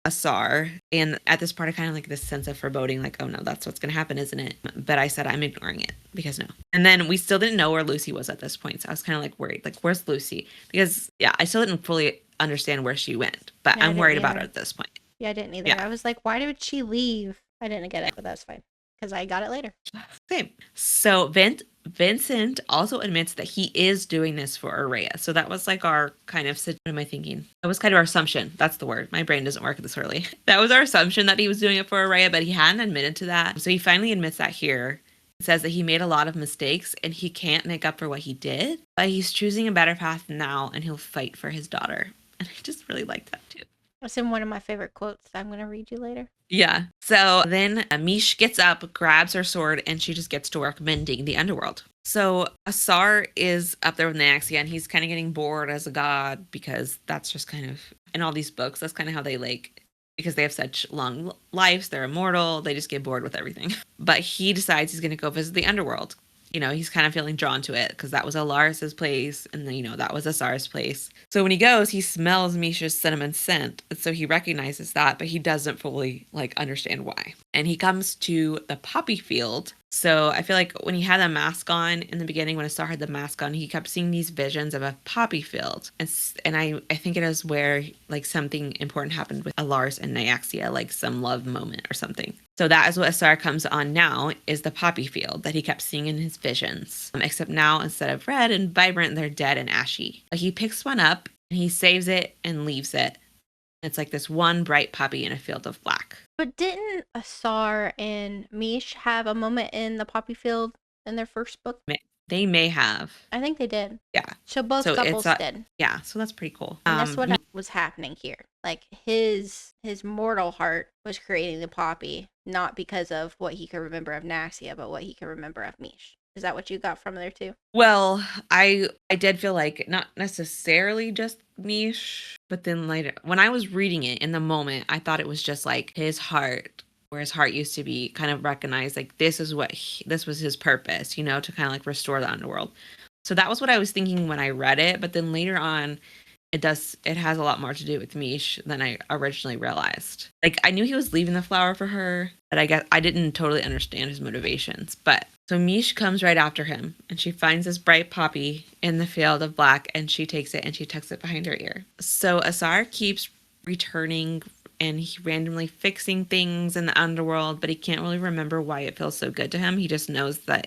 Asar, and at this part I kind of like this sense of foreboding, like, oh no, that's what's gonna happen, isn't it? But I said I'm ignoring it because no. And then we still didn't know where Lucy was at this point, so I was kind of like worried, like, where's Lucy? Because I still didn't fully understand where she went, but I'm worried about her at this point. I didn't either. I was like, why did she leave? I didn't get it, but that's fine because I got it later. Same. So Vincent also admits that he is doing this for Araya. So that was like our kind of, what am I thinking? That was kind of our assumption. That's the word. My brain doesn't work this early. That was our assumption that he was doing it for Araya, but he hadn't admitted to that. So he finally admits that here. He says that he made a lot of mistakes and he can't make up for what he did, but he's choosing a better path now and he'll fight for his daughter. And I just really liked that too. That's in one of my favorite quotes I'm going to read you later. Yeah. So then Mish gets up, grabs her sword, and she just gets to work mending the underworld. So Asar is up there with Nyaxia, and he's kind of getting bored as a god because that's just kind of, in all these books, that's kind of how they because they have such long lives, they're immortal, they just get bored with everything. But he decides he's going to go visit the underworld. He's kind of feeling drawn to it because that was Alaris's place, and then, that was Asar's place. So when he goes, he smells Misha's cinnamon scent. So he recognizes that, but he doesn't fully understand why. And he comes to the poppy field. So I feel like when he had the mask on in the beginning, when Asar had the mask on, he kept seeing these visions of a poppy field. And I think it is where something important happened with Alaris and Nyaxia, some love moment or something. So that is what Asar comes on now, is the poppy field that he kept seeing in his visions. Except now, instead of red and vibrant, they're dead and ashy. But he picks one up and he saves it and leaves it. It's like this one bright poppy in a field of black. But didn't Asar and Mish have a moment in the poppy field in their first book? They may have. I think they did. Yeah. So both couples did. Yeah, so that's pretty cool. And that's what was happening here. His mortal heart was creating the poppy, not because of what he could remember of Nyaxia, but what he could remember of Mish. Is that what you got from there too? Well, I did feel like not necessarily just Mish, but then later when I was reading it in the moment, I thought it was just like his heart, where his heart used to be, kind of recognized like this was his purpose, to kind of like restore the underworld. So that was what I was thinking when I read it, but then later on it has a lot more to do with Mish than I originally realized. Like I knew he was leaving the flower for her, but I guess I didn't totally understand his motivations. But so Mish comes right after him, and she finds this bright poppy in the field of black, and she takes it and she tucks it behind her ear. So Asar keeps returning, and he randomly fixing things in the underworld, but he can't really remember why it feels so good to him. He just knows that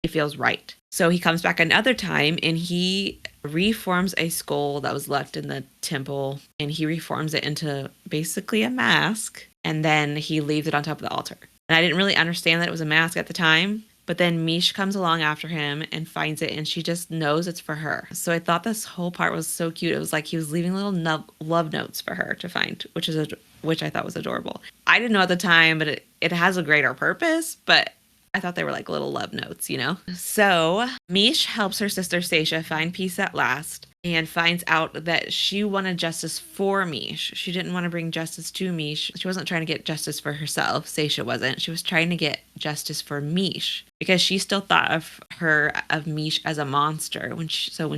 it feels right. So he comes back another time, and he reforms a skull that was left in the temple, and he reforms it into basically a mask, and then he leaves it on top of the altar. And I didn't really understand that it was a mask at the time, but then Mish comes along after him and finds it, and she just knows it's for her. So I thought this whole part was so cute. It was like he was leaving little love notes for her to find, which I thought was adorable. I didn't know at the time, but it has a greater purpose, but I thought they were like little love notes. So Mish helps her sister Seisha find peace at last and finds out that she wanted justice for Mish. She didn't want to bring justice to Mish. She wasn't trying to get justice for herself. Seisha wasn't. She was trying to get justice for Mish because she still thought of Mish as a monster. When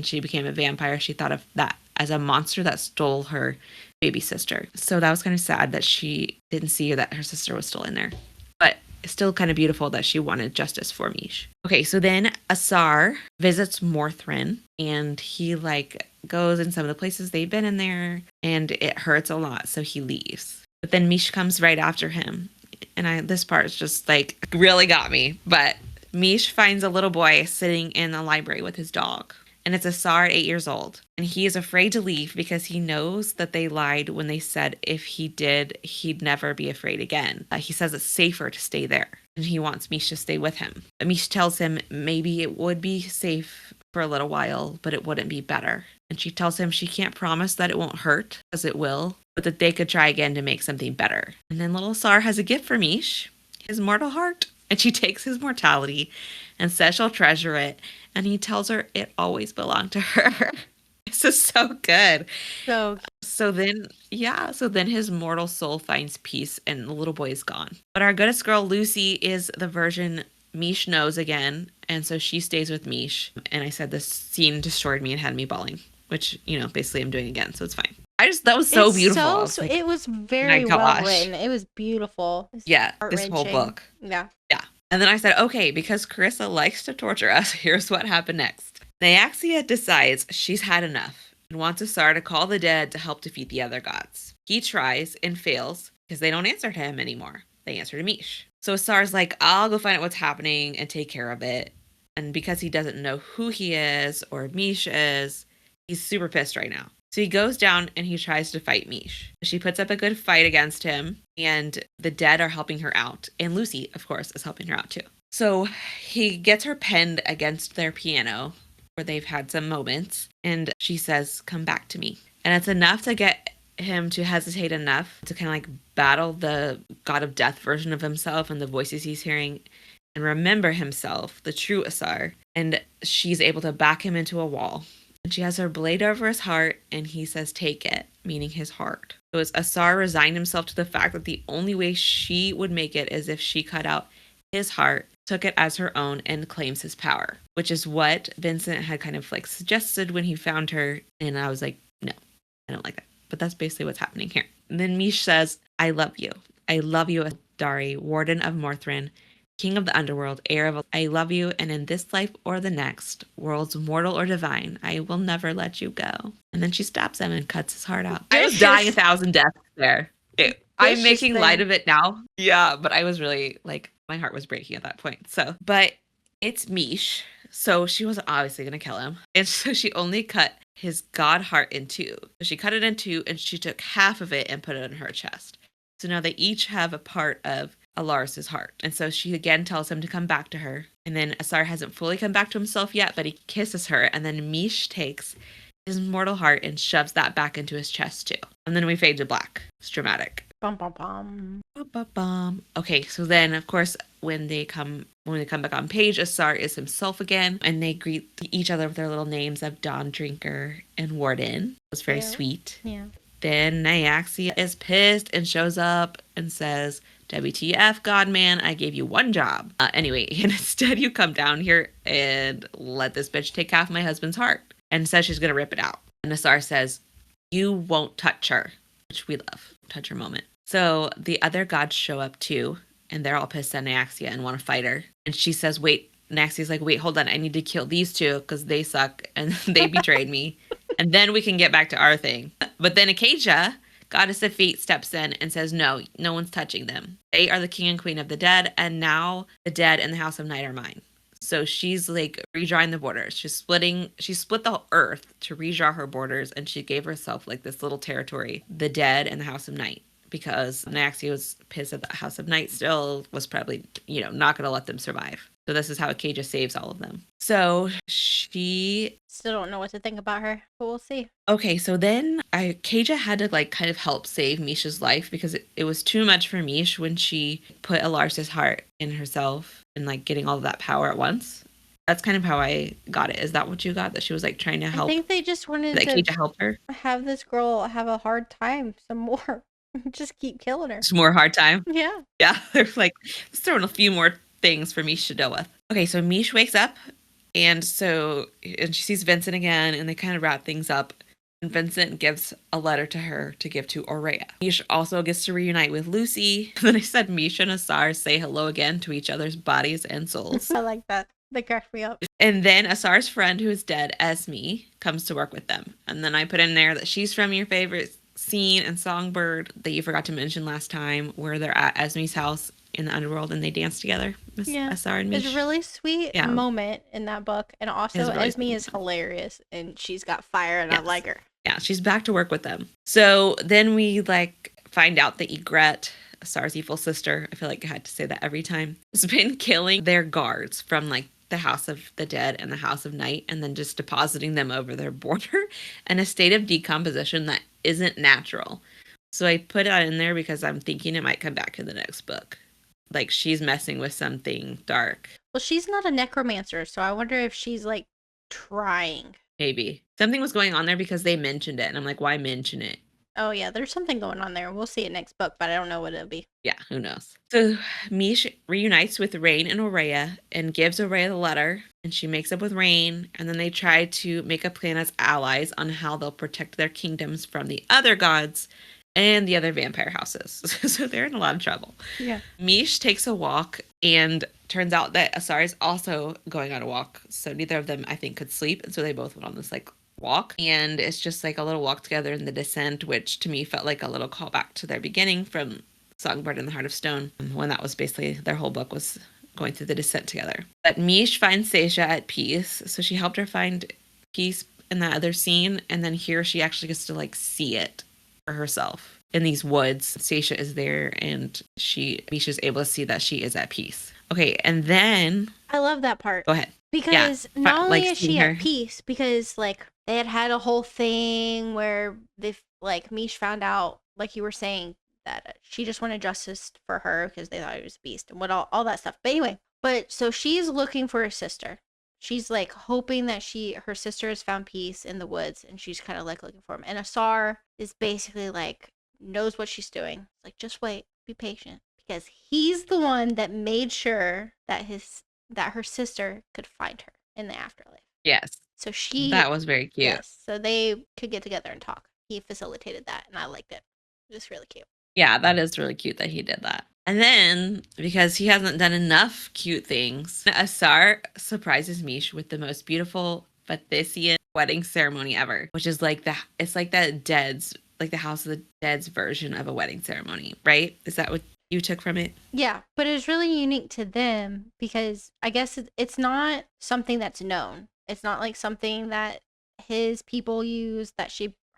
she became a vampire, she thought of that as a monster that stole her baby sister. So that was kind of sad that she didn't see that her sister was still in there. But it's still kind of beautiful that she wanted justice for Mish. Okay, so then Asar visits Morthrin, and he like goes in some of the places they've been in there, and it hurts a lot, so he leaves. But then Mish comes right after him, and this part is just like really got me. But Mish finds a little boy sitting in the library with his dog. And it's Asar at 8 years old. And he is afraid to leave because he knows that they lied when they said if he did, he'd never be afraid again. He says it's safer to stay there. And he wants Mish to stay with him. But Mish tells him maybe it would be safe for a little while, but it wouldn't be better. And she tells him she can't promise that it won't hurt, because it will, but that they could try again to make something better. And then little Asar has a gift for Mish, his mortal heart. And she takes his mortality and says she'll treasure it. And he tells her it always belonged to her. This is so good. So then his mortal soul finds peace and the little boy is gone. But our goodest girl, Lucy, is the version Mish knows again. And so she stays with Mish. And I said this scene destroyed me and had me bawling, which, basically I'm doing again. So it's fine. That was so beautiful. It was very well written. It was beautiful. Yeah, this whole book. Yeah. Yeah. And then I said, okay, because Carissa likes to torture us, here's what happened next. Nyaxia decides she's had enough and wants Asar to call the dead to help defeat the other gods. He tries and fails because they don't answer to him anymore. They answer to Mish. So Asar's like, I'll go find out what's happening and take care of it. And because he doesn't know who he is or Mish is, he's super pissed right now. So he goes down and he tries to fight Mish. She puts up a good fight against him, and the dead are helping her out. And Lucy, of course, is helping her out too. So he gets her pinned against their piano, where they've had some moments, and she says, come back to me. And it's enough to get him to hesitate enough to kind of like battle the god of death version of himself and the voices he's hearing and remember himself, the true Asar. And she's able to back him into a wall. And she has her blade over his heart, and he says, take it, meaning his heart. So as Asar resigned himself to the fact that the only way she would make it is if she cut out his heart, took it as her own, and claims his power, which is what Vincent had kind of like suggested when he found her. And I was like, no, I don't like that. But that's basically what's happening here. And then Mish says, I love you. I love you, Dari, warden of Morthrin, king of the underworld, heir of, I love you, and in this life or the next, worlds mortal or divine, I will never let you go. And then she stabs him and cuts his heart out. I was dying 1,000 deaths there. I'm making light of it now. Yeah, but I was really like, my heart was breaking at that point. So, but it's Mish, so she wasn't obviously going to kill him. And so she only cut his god heart in two. So she cut it in two, and she took half of it and put it in her chest. So now they each have a part of Alaris's heart. And so she again tells him to come back to her. And then Asar hasn't fully come back to himself yet, but he kisses her. And then Mish takes his mortal heart and shoves that back into his chest too. And then we fade to black. It's dramatic. Bum bum bum. Bum, bum, bum. Okay, so then of course when they come back on page, Asar is himself again, and they greet each other with their little names of Dawn Drinker and Warden. It was very sweet. Yeah. Then Nyaxia is pissed and shows up and says, WTF, Godman, I gave you one job. Anyway, and instead you come down here and let this bitch take half my husband's heart, and says she's going to rip it out. And Asar says, you won't touch her, which we love. Touch her moment. So the other gods show up too, and they're all pissed at Nyaxia and want to fight her. And she says, wait, Nyaxia's like, wait, hold on, I need to kill these two because they suck and they betrayed me. And then we can get back to our thing. But then Acacia, goddess of fate, steps in and says, no one's touching them. They are the king and queen of the dead, and now the dead and the house of night are mine. So she's like redrawing the borders. She split the earth to redraw her borders, and she gave herself like this little territory, the dead and the house of night, because Nyaxia was pissed at the house of night still, was probably, not going to let them survive. So this is how Acacia saves all of them. So she... Still don't know what to think about her, but we'll see. Okay, so then Acacia had to like kind of help save Misha's life because it was too much for Mish when she put Alars's heart in herself and like getting all of that power at once. That's kind of how I got it. Is that what you got? That she was like trying to help? I think they just wanted that Acacia help her? Have this girl have a hard time some more. Just keep killing her. It's more hard time? Yeah. Yeah, they're like, let's throw in a few more things for Mish to deal with. Okay, so Mish wakes up and she sees Vincent again and they kind of wrap things up. And Vincent gives a letter to her to give to Aurea. Mish also gets to reunite with Lucy. And then I said Mish and Asar say hello again to each other's bodies and souls. I like that. They cracked me up. And then Asar's friend who is dead, Esme, comes to work with them. And then I put in there that she's from your favorite scene and songbird that you forgot to mention last time, where they're at Esme's house in the underworld and they dance together. Asar and Mish. It's a really sweet moment in that book. And also really Esme is hilarious and she's got fire and I like her. Yeah, she's back to work with them. So then we like find out that Ygritte, Asar's evil sister, I feel like I had to say that every time, has been killing their guards from like the House of the Dead and the House of Night, and then just depositing them over their border in a state of decomposition that isn't natural. So I put it in there because I'm thinking it might come back in the next book. Like she's messing with something dark. Well, she's not a necromancer, so I wonder if she's like trying. Maybe. Something was going on there because they mentioned it, and I'm like, why mention it? Oh, yeah, there's something going on there. We'll see it next book, but I don't know what it'll be. Yeah, who knows? So Mish reunites with Rain and Aurea and gives Aurea the letter, and she makes up with Rain, and then they try to make a plan as allies on how they'll protect their kingdoms from the other gods and the other vampire houses. So they're in a lot of trouble. Yeah. Mish takes a walk, and turns out that Asar is also going on a walk. So neither of them, I think, could sleep, and so they both went on this like walk, and it's just like a little walk together in the descent, which to me felt like a little callback to their beginning from Songbird and the Heart of Stone, when that was basically their whole book was going through the descent together. But Mish finds Seisha at peace, so she helped her find peace in that other scene, and then here she actually gets to like see it for herself in these woods. Seisha is there, and Mish is able to see that she is at peace. Okay, and then I love that part. Go ahead. Because not only is she at peace, because like they had a whole thing where they like Mish found out, like you were saying, that she just wanted justice for her because they thought he was a beast and what all that stuff. But anyway, so she's looking for her sister. She's like hoping that her sister has found peace in the woods, and she's kind of like looking for him. And Asar is basically like knows what she's doing. It's like, just wait, be patient, because he's the one that made sure that her sister could find her in the afterlife. Yes. So that was very cute. Yes. So they could get together and talk. He facilitated that, and I liked it. It was really cute. Yeah, that is really cute that he did that. And then, because he hasn't done enough cute things, Asar surprises Mish with the most beautiful Fathisian wedding ceremony ever, which is like it's like that Dead's, like the House of the Dead's version of a wedding ceremony, right? Is that what you took from it? Yeah, but it was really unique to them because I guess it's not something that's known. It's not like something that his people use,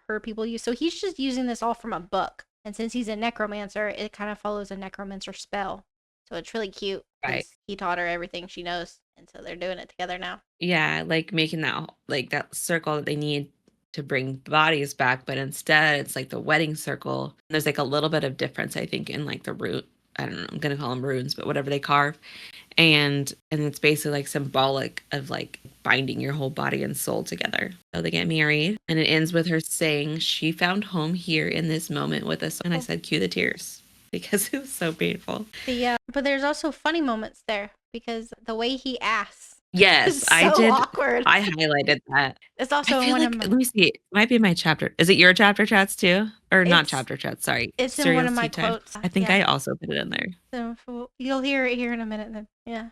her people use. So he's just using this all from a book. And since he's a necromancer, it kind of follows a necromancer spell. So it's really cute. Right. He taught her everything she knows. And so they're doing it together now. Yeah, like making that circle that they need to bring bodies back, but instead it's like the wedding circle. There's like a little bit of difference, I think, in like the root. I don't know, I'm gonna call them runes, but whatever they carve. And it's basically like symbolic of like binding your whole body and soul together. So they get married, and it ends with her saying she found home here in this moment with us. And I said, cue the tears, because it was so painful. But there's also funny moments there because the way he asks Yes, is I so did. awkward. I highlighted that. It's I also in feel one like, of my. let me see. It might be in my chapter. Is it your chapter chats too? Or not It's chapter chats, sorry. it's in one Serial of my tea time. quotes. I think I Yeah. also put it in there. So you'll hear it here in a minute then. Yeah.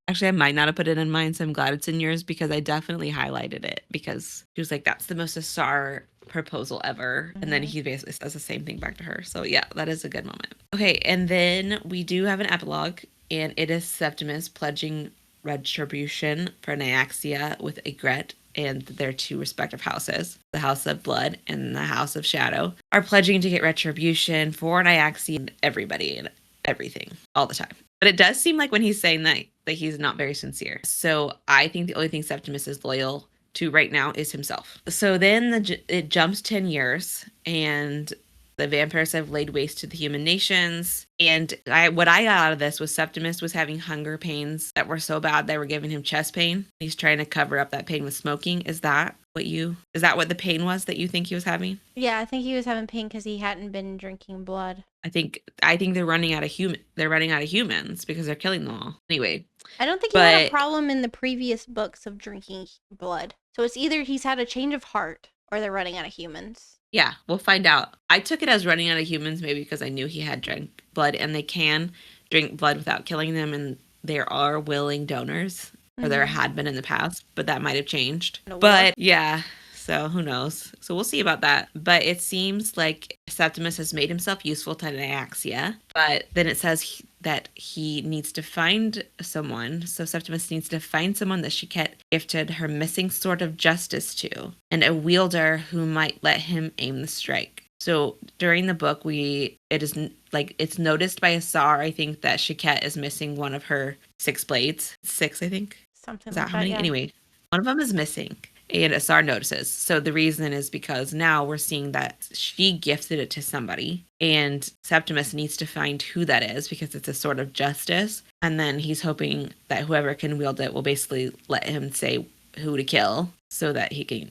Actually, I might not have put it in mine, so I'm glad it's in yours because I definitely highlighted it because she was like, "That's the most Asar proposal ever," and then he basically says the same thing back to her. So yeah, that is a good moment. Okay, and then we do have an epilogue, and it is Septimus pledging retribution for Nyaxia with Egret and their two respective houses, the House of Blood and the House of Shadow, are pledging to get retribution for Nyaxia and everybody and everything all the time. But it does seem like when he's saying that he's not very sincere. So I think the only thing Septimus is loyal to right now is himself. So then it jumps 10 years, and the vampires have laid waste to the human nations. And what I got out of this was Septimus was having hunger pains that were so bad they were giving him chest pain. He's trying to cover up that pain with smoking. Is that what the pain was that you think he was having? Yeah, I think he was having pain because he hadn't been drinking blood. I think they're running out of they're running out of humans because they're killing them all. Anyway. I don't think he had a problem in the previous books of drinking blood. So it's either he's had a change of heart or they're running out of humans. Yeah, we'll find out. I took it as running out of humans maybe because I knew he had drank blood, and they can drink blood without killing them, and there are willing donors, or there had been in the past, but that might have changed. But yeah, so who knows? So we'll see about that. But it seems like Septimus has made himself useful to Nyaxia, but then it says that he needs to find someone. So Septimus needs to find someone that Shiket gifted her missing sword of justice to, and a wielder who might let him aim the strike. So during the book, it's noticed by Asar, I think, that Shiket is missing one of her 6 blades. 6, I think. Something is that like how many? Yeah. Anyway, one of them is missing. And Asar notices. So the reason is because now we're seeing that she gifted it to somebody, and Septimus needs to find who that is because it's a sword of justice. And then he's hoping that whoever can wield it will basically let him say who to kill so that he can,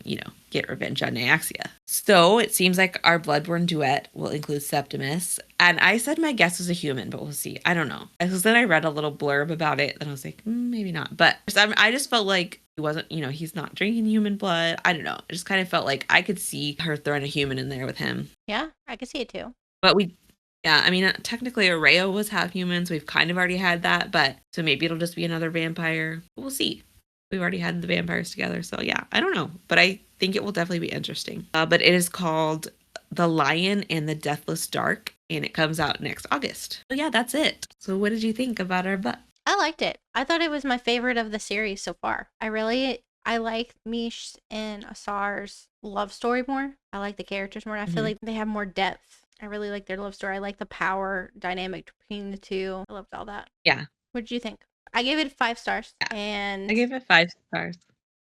get revenge on Nyaxia. So it seems like our Bloodborne duet will include Septimus. And I said my guess was a human, but we'll see. I don't know. Because then I read a little blurb about it, and I was like, maybe not. But I just felt like he wasn't, he's not drinking human blood. I don't know. It just kind of felt like I could see her throwing a human in there with him. Yeah, I could see it too. But technically Areo was half human, so we've kind of already had that. But so maybe it'll just be another vampire. We'll see. We've already had the vampires together. So yeah, I don't know. But I think it will definitely be interesting. But it is called The Lion and the Deathless Dark, and it comes out next August. So yeah, that's it. So what did you think about our book? I liked it. I thought it was my favorite of the series so far. I like Mish and Asar's love story more. I like the characters more. I feel like they have more depth. I really like their love story. I like the power dynamic between the two. I loved all that. Yeah. What did you think? I gave it 5 stars. Yeah. And I gave it 5 stars.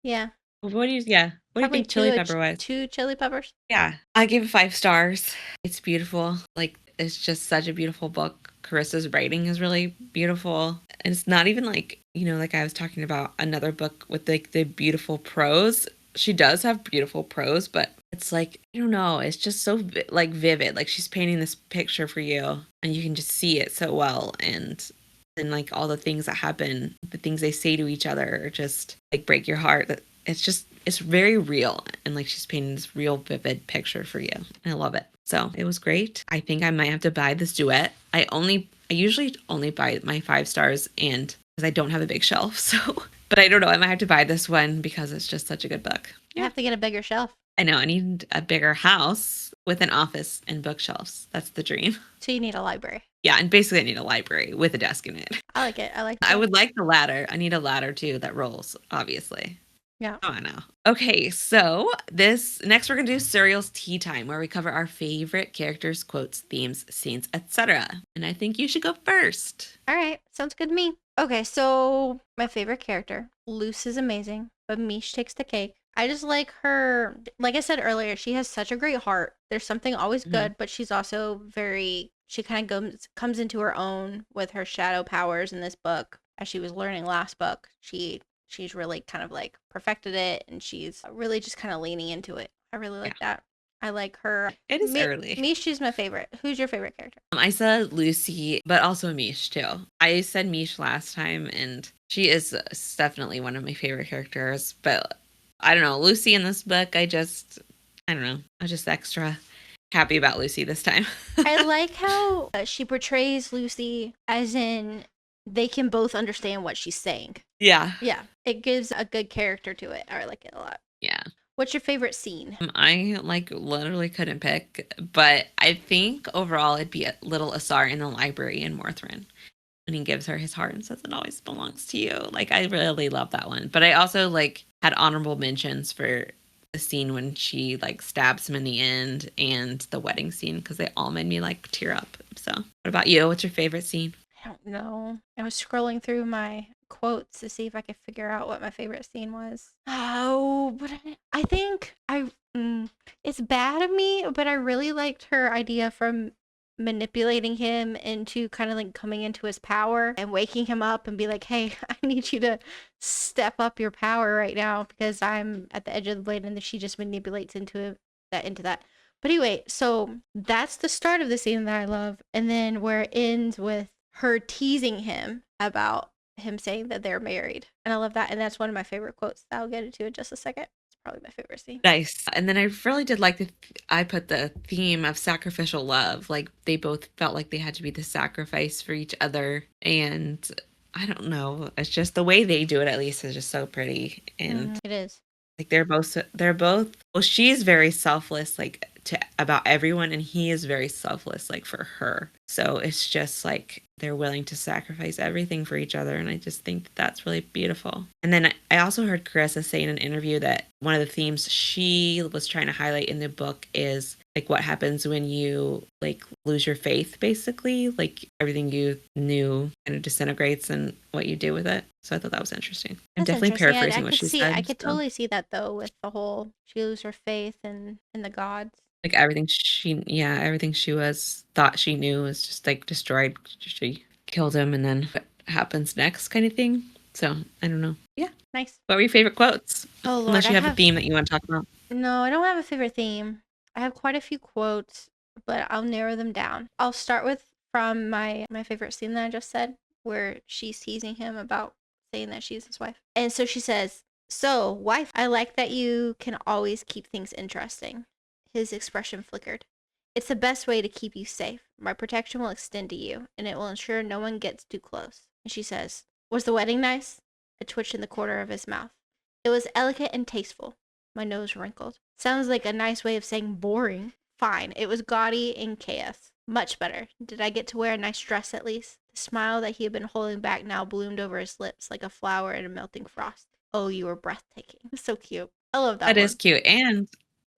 Yeah. What do you think chili pepper wise? 2 chili peppers? Yeah. I gave it 5 stars. It's beautiful. Like, it's just such a beautiful book. Carissa's writing is really beautiful. And it's not even like, like I was talking about another book with like the beautiful prose. She does have beautiful prose, but it's like, I don't know, it's just so like vivid. Like she's painting this picture for you and you can just see it so well. And like all the things that happen, the things they say to each other just like break your heart. That it's very real. And like she's painting this real vivid picture for you. And I love it. So it was great. I think I might have to buy this duet. I usually only buy my 5 stars and because I don't have a big shelf. So, but I don't know. I might have to buy this one because it's just such a good book. You have to get a bigger shelf. I know. I need a bigger house with an office and bookshelves. That's the dream. So you need a library. Yeah. And basically I need a library with a desk in it. I like it. I would like the ladder. I need a ladder too that rolls, obviously. Yeah. Oh, I know. Okay, so next we're going to do Serial's Tea Time, where we cover our favorite characters, quotes, themes, scenes, etc. And I think you should go first. All right, sounds good to me. Okay, so my favorite character, Luce is amazing, but Mish takes the cake. I just like her. Like I said earlier, she has such a great heart. There's something always Mhm. good, but she's also very. She kind of comes into her own with her shadow powers in this book, as she was learning last book. She's really kind of like perfected it, and she's really just kind of leaning into it. I really Yeah, like that. I like her. it is early. Mish is my favorite. Who's your favorite character? I said Lucy, but also Mish too. I said Mish last time, and she is definitely one of my favorite characters. But I don't know, Lucy in this book, I don't know, I'm just extra happy about Lucy this time. I like how she portrays Lucy as in they can both understand what she's saying. Yeah. Yeah, it gives a good character to it. I like it a lot. Yeah. What's your favorite scene? I like literally couldn't pick, but I think overall it'd be a little Asar in the library in Morthrin when he gives her his heart and says it always belongs to you. Like I really love that one. But I also like had honorable mentions for the scene when she like stabs him in the end and the wedding scene because they all made me like tear up. So what about you? What's your favorite scene? I don't know. I was scrolling through my quotes to see if I could figure out what my favorite scene was. Oh, but I think it's bad of me, but I really liked her idea from manipulating him into kind of like coming into his power and waking him up and be like, "Hey, I need you to step up your power right now because I'm at the edge of the blade," and then she just manipulates into that. But anyway, so that's the start of the scene that I love, and then where it ends with her teasing him about him saying that they're married. And I love that. And that's one of my favorite quotes that I'll get into in just a second. It's probably my favorite scene. Nice. And then I really did like I put the theme of sacrificial love. Like they both felt like they had to be the sacrifice for each other. And I don't know. It's just the way they do it, at least, is just so pretty. And It is. like they're both well, she's very selfless, like to about everyone, and he is very selfless, like for her. So it's just like they're willing to sacrifice everything for each other, and I just think that that's really beautiful. And then I also heard Carissa say in an interview that one of the themes she was trying to highlight in the book is like what happens when you like lose your faith, basically, like everything you knew kind of disintegrates and what you do with it. So I thought that was interesting. I'm That's definitely interesting. I paraphrasing what could she see, I said. could So totally see that though with the whole she lose her faith in the gods. like everything she was thought she knew was just like destroyed. She killed him, and then what happens next, kind of thing. So I don't know. Yeah. Nice. What were your favorite quotes? Oh Lord, Unless I you have a have theme that you want to talk about. no, I don't have a favorite theme. I have quite a few quotes, but I'll narrow them down. I'll start with from my favorite scene that I just said, where she's teasing him about saying that she's his wife. And so she says, "So, wife, I like that you can always keep things interesting." His expression flickered. "It's the best way to keep you safe. My protection will extend to you, and it will ensure no one gets too close." And she says, "Was the wedding nice?" A twitch in the corner of his mouth. "It was elegant and tasteful." My nose wrinkled. "Sounds like a nice way of saying boring." "Fine. It was gaudy and chaos." "Much better. Did I get to wear a nice dress at least?" The smile that he had been holding back now bloomed over his lips like a flower in a melting frost. "Oh, you were breathtaking." So cute. I love that That is one. cute. And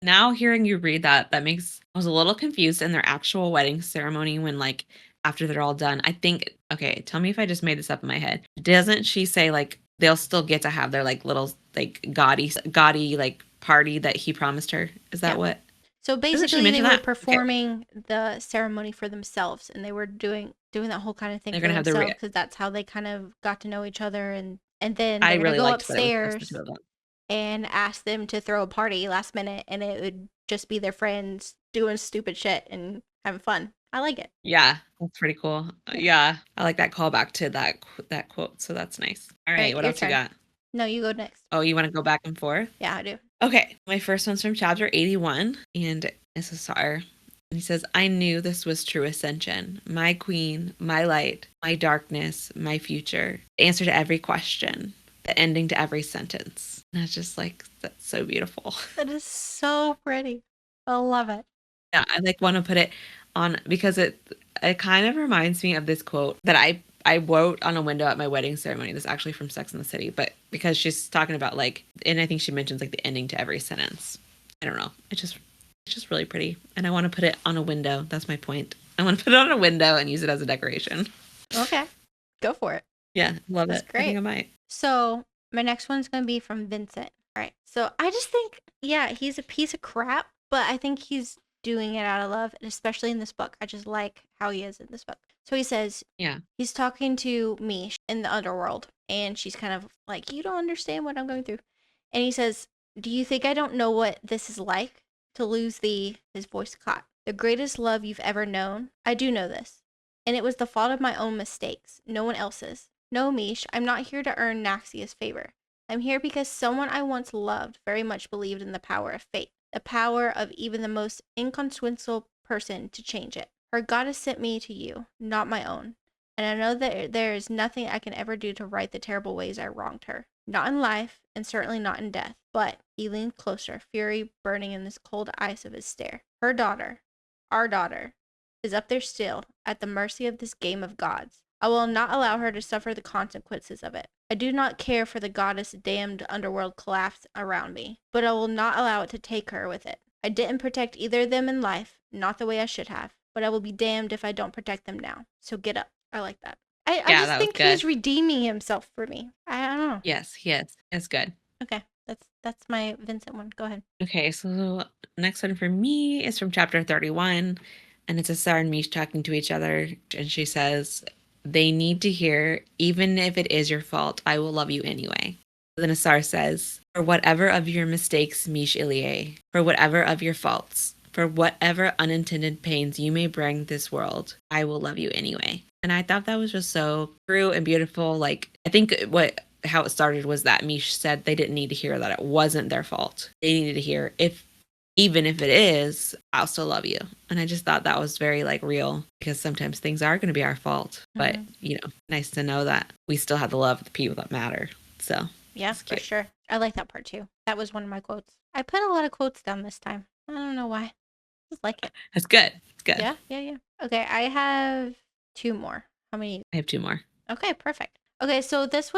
now hearing you read that, that makes I was a little confused in their actual wedding ceremony when like after they're all done. I think okay, tell me if I just made this up in my head. Doesn't she say like they'll still get to have their like little like gaudy like party that he promised her? Is that Yeah. what? So Doesn't she basically, they mention were that? Okay. performing the ceremony for themselves, and they were doing that whole kind of thing They're for gonna have the themselves because that's how they kind of got to know each other, and then I they're gonna really go liked that it was just the two upstairs of them. and ask them to throw a party last minute, and it would just be their friends doing stupid shit and having fun. I like it. Yeah, that's pretty cool. Yeah. Yeah, I like that callback to that quote. So that's nice. All All right, right, what your else you turn. got? No, you go next. Oh, you want to go back and forth? Yeah, I do. Okay, my first one's from chapter 81, and it's a Sar. And he says, I knew this was true ascension. My queen, my light, my darkness, my future. The answer to every question, the ending to every sentence. And it's just like, that's so beautiful. That is so pretty. I love it. Yeah, I like want to put it on because it kind of reminds me of this quote that I wrote on a window at my wedding ceremony. This is actually from Sex and the City, but because she's talking about like, and I think she mentions like the ending to every sentence. I don't know. It's just really pretty, and I want to put it on a window. That's my point. I want to put it on a window and use it as a decoration. Okay, go for it. Yeah, love That's it. I think great. I might. So my next one's gonna be from Vincent. All right. So I just think, yeah, he's a piece of crap, but I think he's doing it out of love, and especially in this book. I just like how he is in this book. So he says, Yeah. he's talking to Mish in the underworld, and she's kind of like, you don't understand what I'm going through. And he says, do you think I don't know what this is like to lose thee? His voice caught. The greatest love you've ever known. I do know this. And it was the fault of my own mistakes, no one else's. No, Mish, I'm not here to earn Naxia's favor. I'm here because someone I once loved very much believed in the power of fate, the power of even the most inconsequential person to change it. Her goddess sent me to you, not my own. And I know that there is nothing I can ever do to right the terrible ways I wronged her. Not in life, and certainly not in death. But he leaned closer, fury burning in this cold ice of his stare. Her daughter, our daughter, is up there still, at the mercy of this game of gods. I will not allow her to suffer the consequences of it. I do not care for the goddess damned underworld collapse around me, but I will not allow it to take her with it. I didn't protect either of them in life, not the way I should have, but I will be damned if I don't protect them now. So get up. I like that. I Yeah, just that was think good. he's redeeming himself for me. I don't know. Yes, he is. It's good. Okay, that's my Vincent one. Go ahead. Okay, so next one for me is from chapter 31, and it's Asar and Mish talking to each other, and she says, they need to hear, even if it is your fault, I will love you anyway. Then Asar says, for whatever of your mistakes, Mish Ilie, for whatever of your faults, for whatever unintended pains you may bring this world, I will love you anyway. And I thought that was just so true and beautiful. Like, I think how it started was that Mish said they didn't need to hear that it wasn't their fault. They needed to hear, if even if it is, I'll still love you. And I just thought that was very like real, because sometimes things are going to be our fault, but nice to know that we still have the love of the people that matter. So Yeah, for sure. I like that part too. That was one of my quotes. I put a lot of quotes down this time. I don't know why. Just like it. That's good. It's good. Yeah. Okay, I have two more. How many? I have two more. Okay, perfect. Okay, so this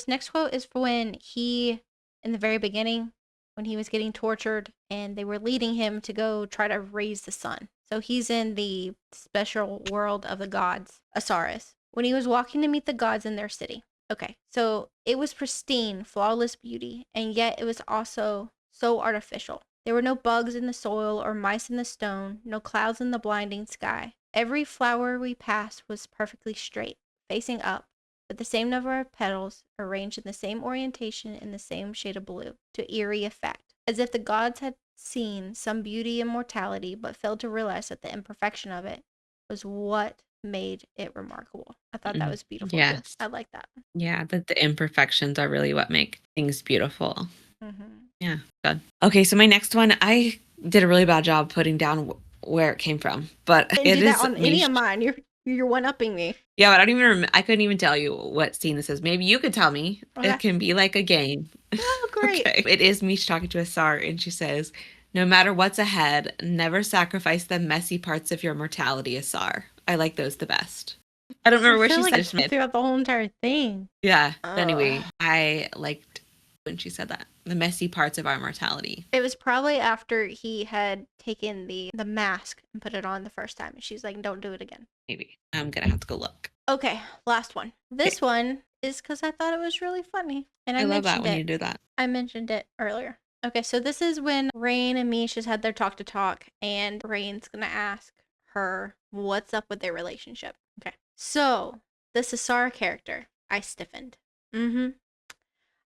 next quote is for when he, in the very beginning, when he was getting tortured and they were leading him to go try to raise the sun. So he's in the special world of the gods, Asaris, when he was walking to meet the gods in their city. Okay, so it was pristine, flawless beauty, and yet it was also so artificial. There were no bugs in the soil or mice in the stone, no clouds in the blinding sky. Every flower we passed was perfectly straight, facing up, with the same number of petals, arranged in the same orientation in the same shade of blue, to eerie effect, as if the gods had seen some beauty in mortality but failed to realize that the imperfection of it was what made it remarkable. I thought that was beautiful too. Yes. I like that. Yeah, that the imperfections are really what make things beautiful. Mm-hmm. Yeah, good. Okay, so my next one, I did a really bad job putting down where it came from, but Didn't it do is that on any of mine. You're one upping me. Yeah, but I don't even I couldn't even tell you what scene this is. Maybe you could tell me. Okay. It can be like a game. Oh, great. Okay. It is Mish talking to Asar, and she says, no matter what's ahead, never sacrifice the messy parts of your mortality, Asar. I like those the best. I don't remember what she like said. throughout the whole entire thing. Yeah. But anyway, I liked when she said that. The messy parts of our mortality. It was probably after he had taken the mask and put it on the first time. And she's like, don't do it again. Maybe. I'm going to have to go look. Okay, last one. This one is because I thought it was really funny. And I love that when it. you do that. I mentioned it earlier. Okay, so this is when Rain and Mish has had their talk, and Rain's going to ask her what's up with their relationship. Okay, so the Cesara character, I stiffened.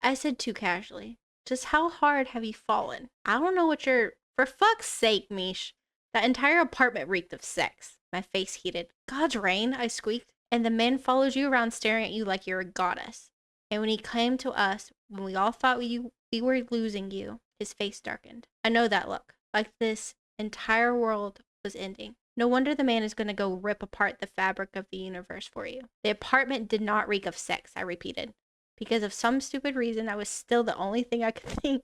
I said too casually, just how hard have you fallen? I don't know what you're... For fuck's sake, Mish. That entire apartment reeked of sex. My face heated. God's Rain, I squeaked. And the man follows you around staring at you like you're a goddess. And when he came to us, when we all thought we were losing you, his face darkened. I know that look. Like this entire world was ending. No wonder the man is going to go rip apart the fabric of the universe for you. The apartment did not reek of sex, I repeated. Because of some stupid reason, that was still the only thing I could think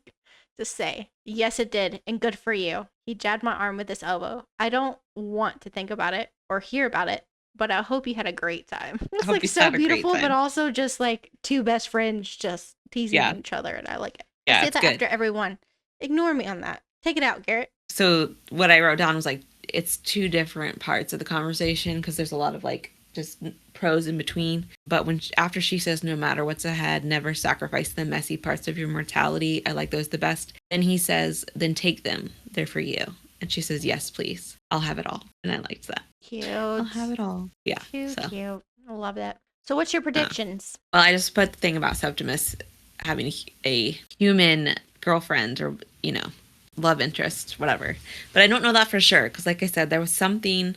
to say. Yes, it did, and good for you. He jabbed my arm with his elbow. I don't want to think about it or hear about it, but I hope you had a great time. It's like so beautiful, but also just like two best friends just teasing each other, and I like it. Yeah, I say that after everyone. Ignore me on that. Take it out, Garrett. So what I wrote down was like, it's two different parts of the conversation, because there's a lot of like just prose in between. But after she says, no matter what's ahead, never sacrifice the messy parts of your mortality. I like those the best. Then he says, then take them. They're for you. And she says, yes, please. I'll have it all. And I liked that. Cute. I'll have it all. Yeah. Cute. I love that. So what's your predictions? Well, I just put the thing about Septimus having a human girlfriend or, love interest, whatever. But I don't know that for sure. Because like I said, there was something,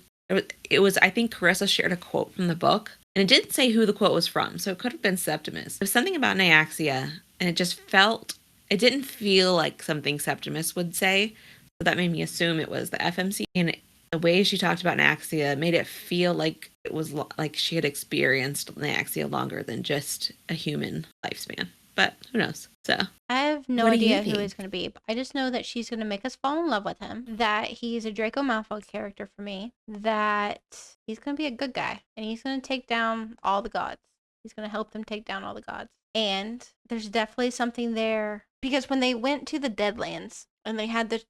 it was, I think Carissa shared a quote from the book. And it didn't say who the quote was from. So it could have been Septimus. There was something about Nyaxia. And it didn't feel like something Septimus would say. So that made me assume it was the FMC. And the way she talked about Nyaxia made it feel like it was like she had experienced Nyaxia longer than just a human lifespan. But who knows? So I have no idea who it's going to be. But I just know that she's going to make us fall in love with him. That he's a Draco Malfoy character for me. That he's going to be a good guy. And he's going to take down all the gods. He's going to help them take down all the gods. And there's definitely something there. Because when they went to the Deadlands and they had the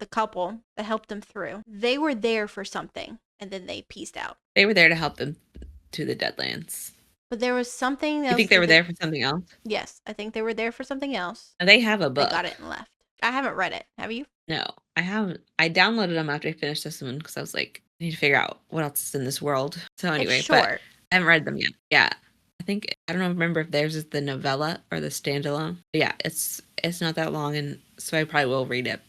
couple that helped them through, they were there for something. And then they peaced out. They were there to help them to the Deadlands. But there was something else. You think they were there for something else? Yes, I think they were there for something else. They have a book. They got it and left. I haven't read it. Have you? No, I haven't. I downloaded them after I finished this one because I was like, I need to figure out what else is in this world. So anyway, it's short. But I haven't read them yet. Yeah. I don't remember if theirs is the novella or the standalone. But yeah, it's not that long, and so I probably will read it.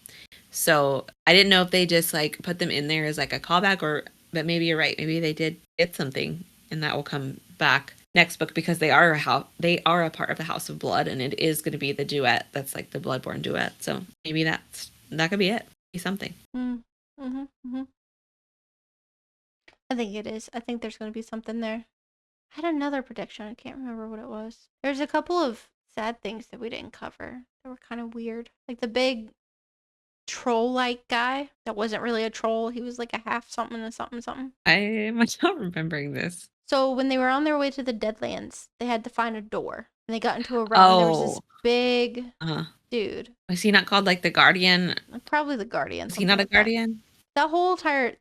So I didn't know if they just like put them in there as like a callback, but maybe you're right. Maybe they did get something, and that will come back next book because they are a part of the House of Blood, and it is going to be the duet that's like the Bloodborne duet. So maybe that could be it. Be something. I think it is. I think there's going to be something there. I had another prediction. I can't remember what it was. There's a couple of sad things that we didn't cover that were kind of weird. Like the big troll-like guy that wasn't really a troll. He was like a half something and something. I am not remembering this. So when they were on their way to the Deadlands, they had to find a door. And they got into a room and there was this big dude. Was he not called like the Guardian? Probably the Guardian. Was he not a Guardian? That whole entire...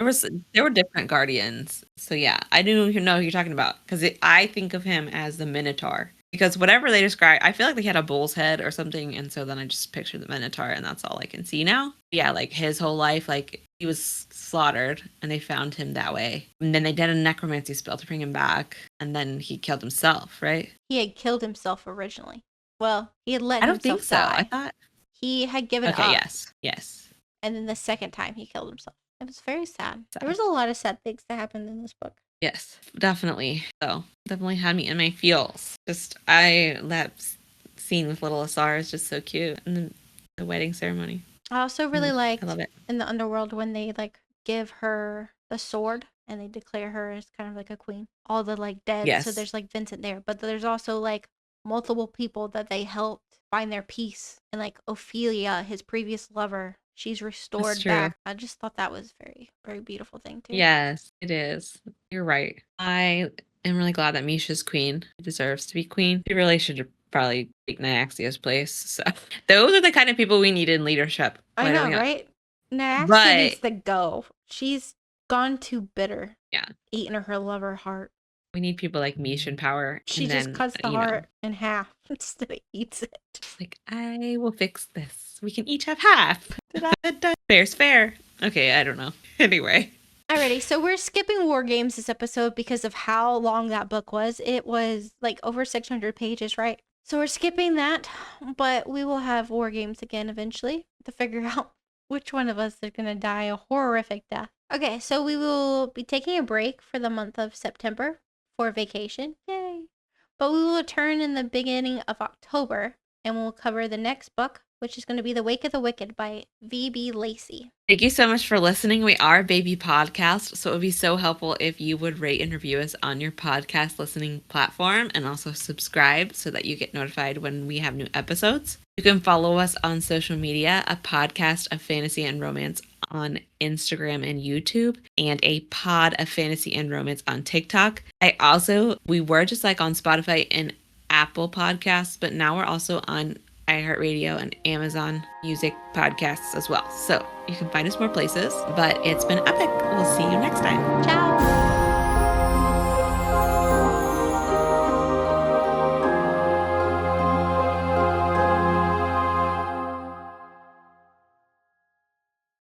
There were different Guardians. So yeah, I do know who you're talking about. Because I think of him as the Minotaur. Because whatever they describe, I feel like they had a bull's head or something. And so then I just picture the Minotaur and that's all I can see now. Yeah, like his whole life, like he was slaughtered and they found him that way. And then they did a necromancy spell to bring him back. And then he killed himself, right? He had killed himself originally. Well, he had let himself die. I don't think so. I thought he had given up. Okay, yes. And then the second time he killed himself. It was very sad. There was a lot of sad things that happened in this book. Yes, definitely. So definitely had me in my feels. That scene with little Asar is just so cute. And then the wedding ceremony. I also really liked I love it. In the underworld when they like give her the sword and they declare her as kind of like a queen. All the like dead. Yes. So there's like Vincent there. But there's also like multiple people that they helped find their peace. And like Ophelia, his previous lover, she's restored back. I just thought that was very, very beautiful thing too. Yes, it is. You're right. I am really glad that Misha's queen. She deserves to be queen. She really should probably take Nyaxia's place. So those are the kind of people we need in leadership. I know, right? Nyaxia needs to go. She's gone too bitter. Yeah. Eating her lover heart. We need people like Misha in power. She just cuts the heart in half instead of eats it. Like, I will fix this. We can each have half. Fair's fair. Okay, I don't know. Anyway. Alrighty, so we're skipping War Games this episode because of how long that book was. It was like over 600 pages, right? So we're skipping that, but we will have War Games again eventually to figure out which one of us is going to die a horrific death. Okay, so we will be taking a break for the month of September for vacation. Yay! But we will return in the beginning of October and we'll cover the next book, which is going to be The Wake of the Wicked by V.B. Lacey. Thank you so much for listening. We are a baby podcast, so it would be so helpful if you would rate and review us on your podcast listening platform and also subscribe so that you get notified when we have new episodes. You can follow us on social media, a podcast of fantasy and romance on Instagram and YouTube, and a pod of fantasy and romance on TikTok. We were just like on Spotify and Apple Podcasts, but now we're also on iHeartRadio and Amazon Music podcasts as well. So you can find us more places, but it's been epic. We'll see you next time. Ciao.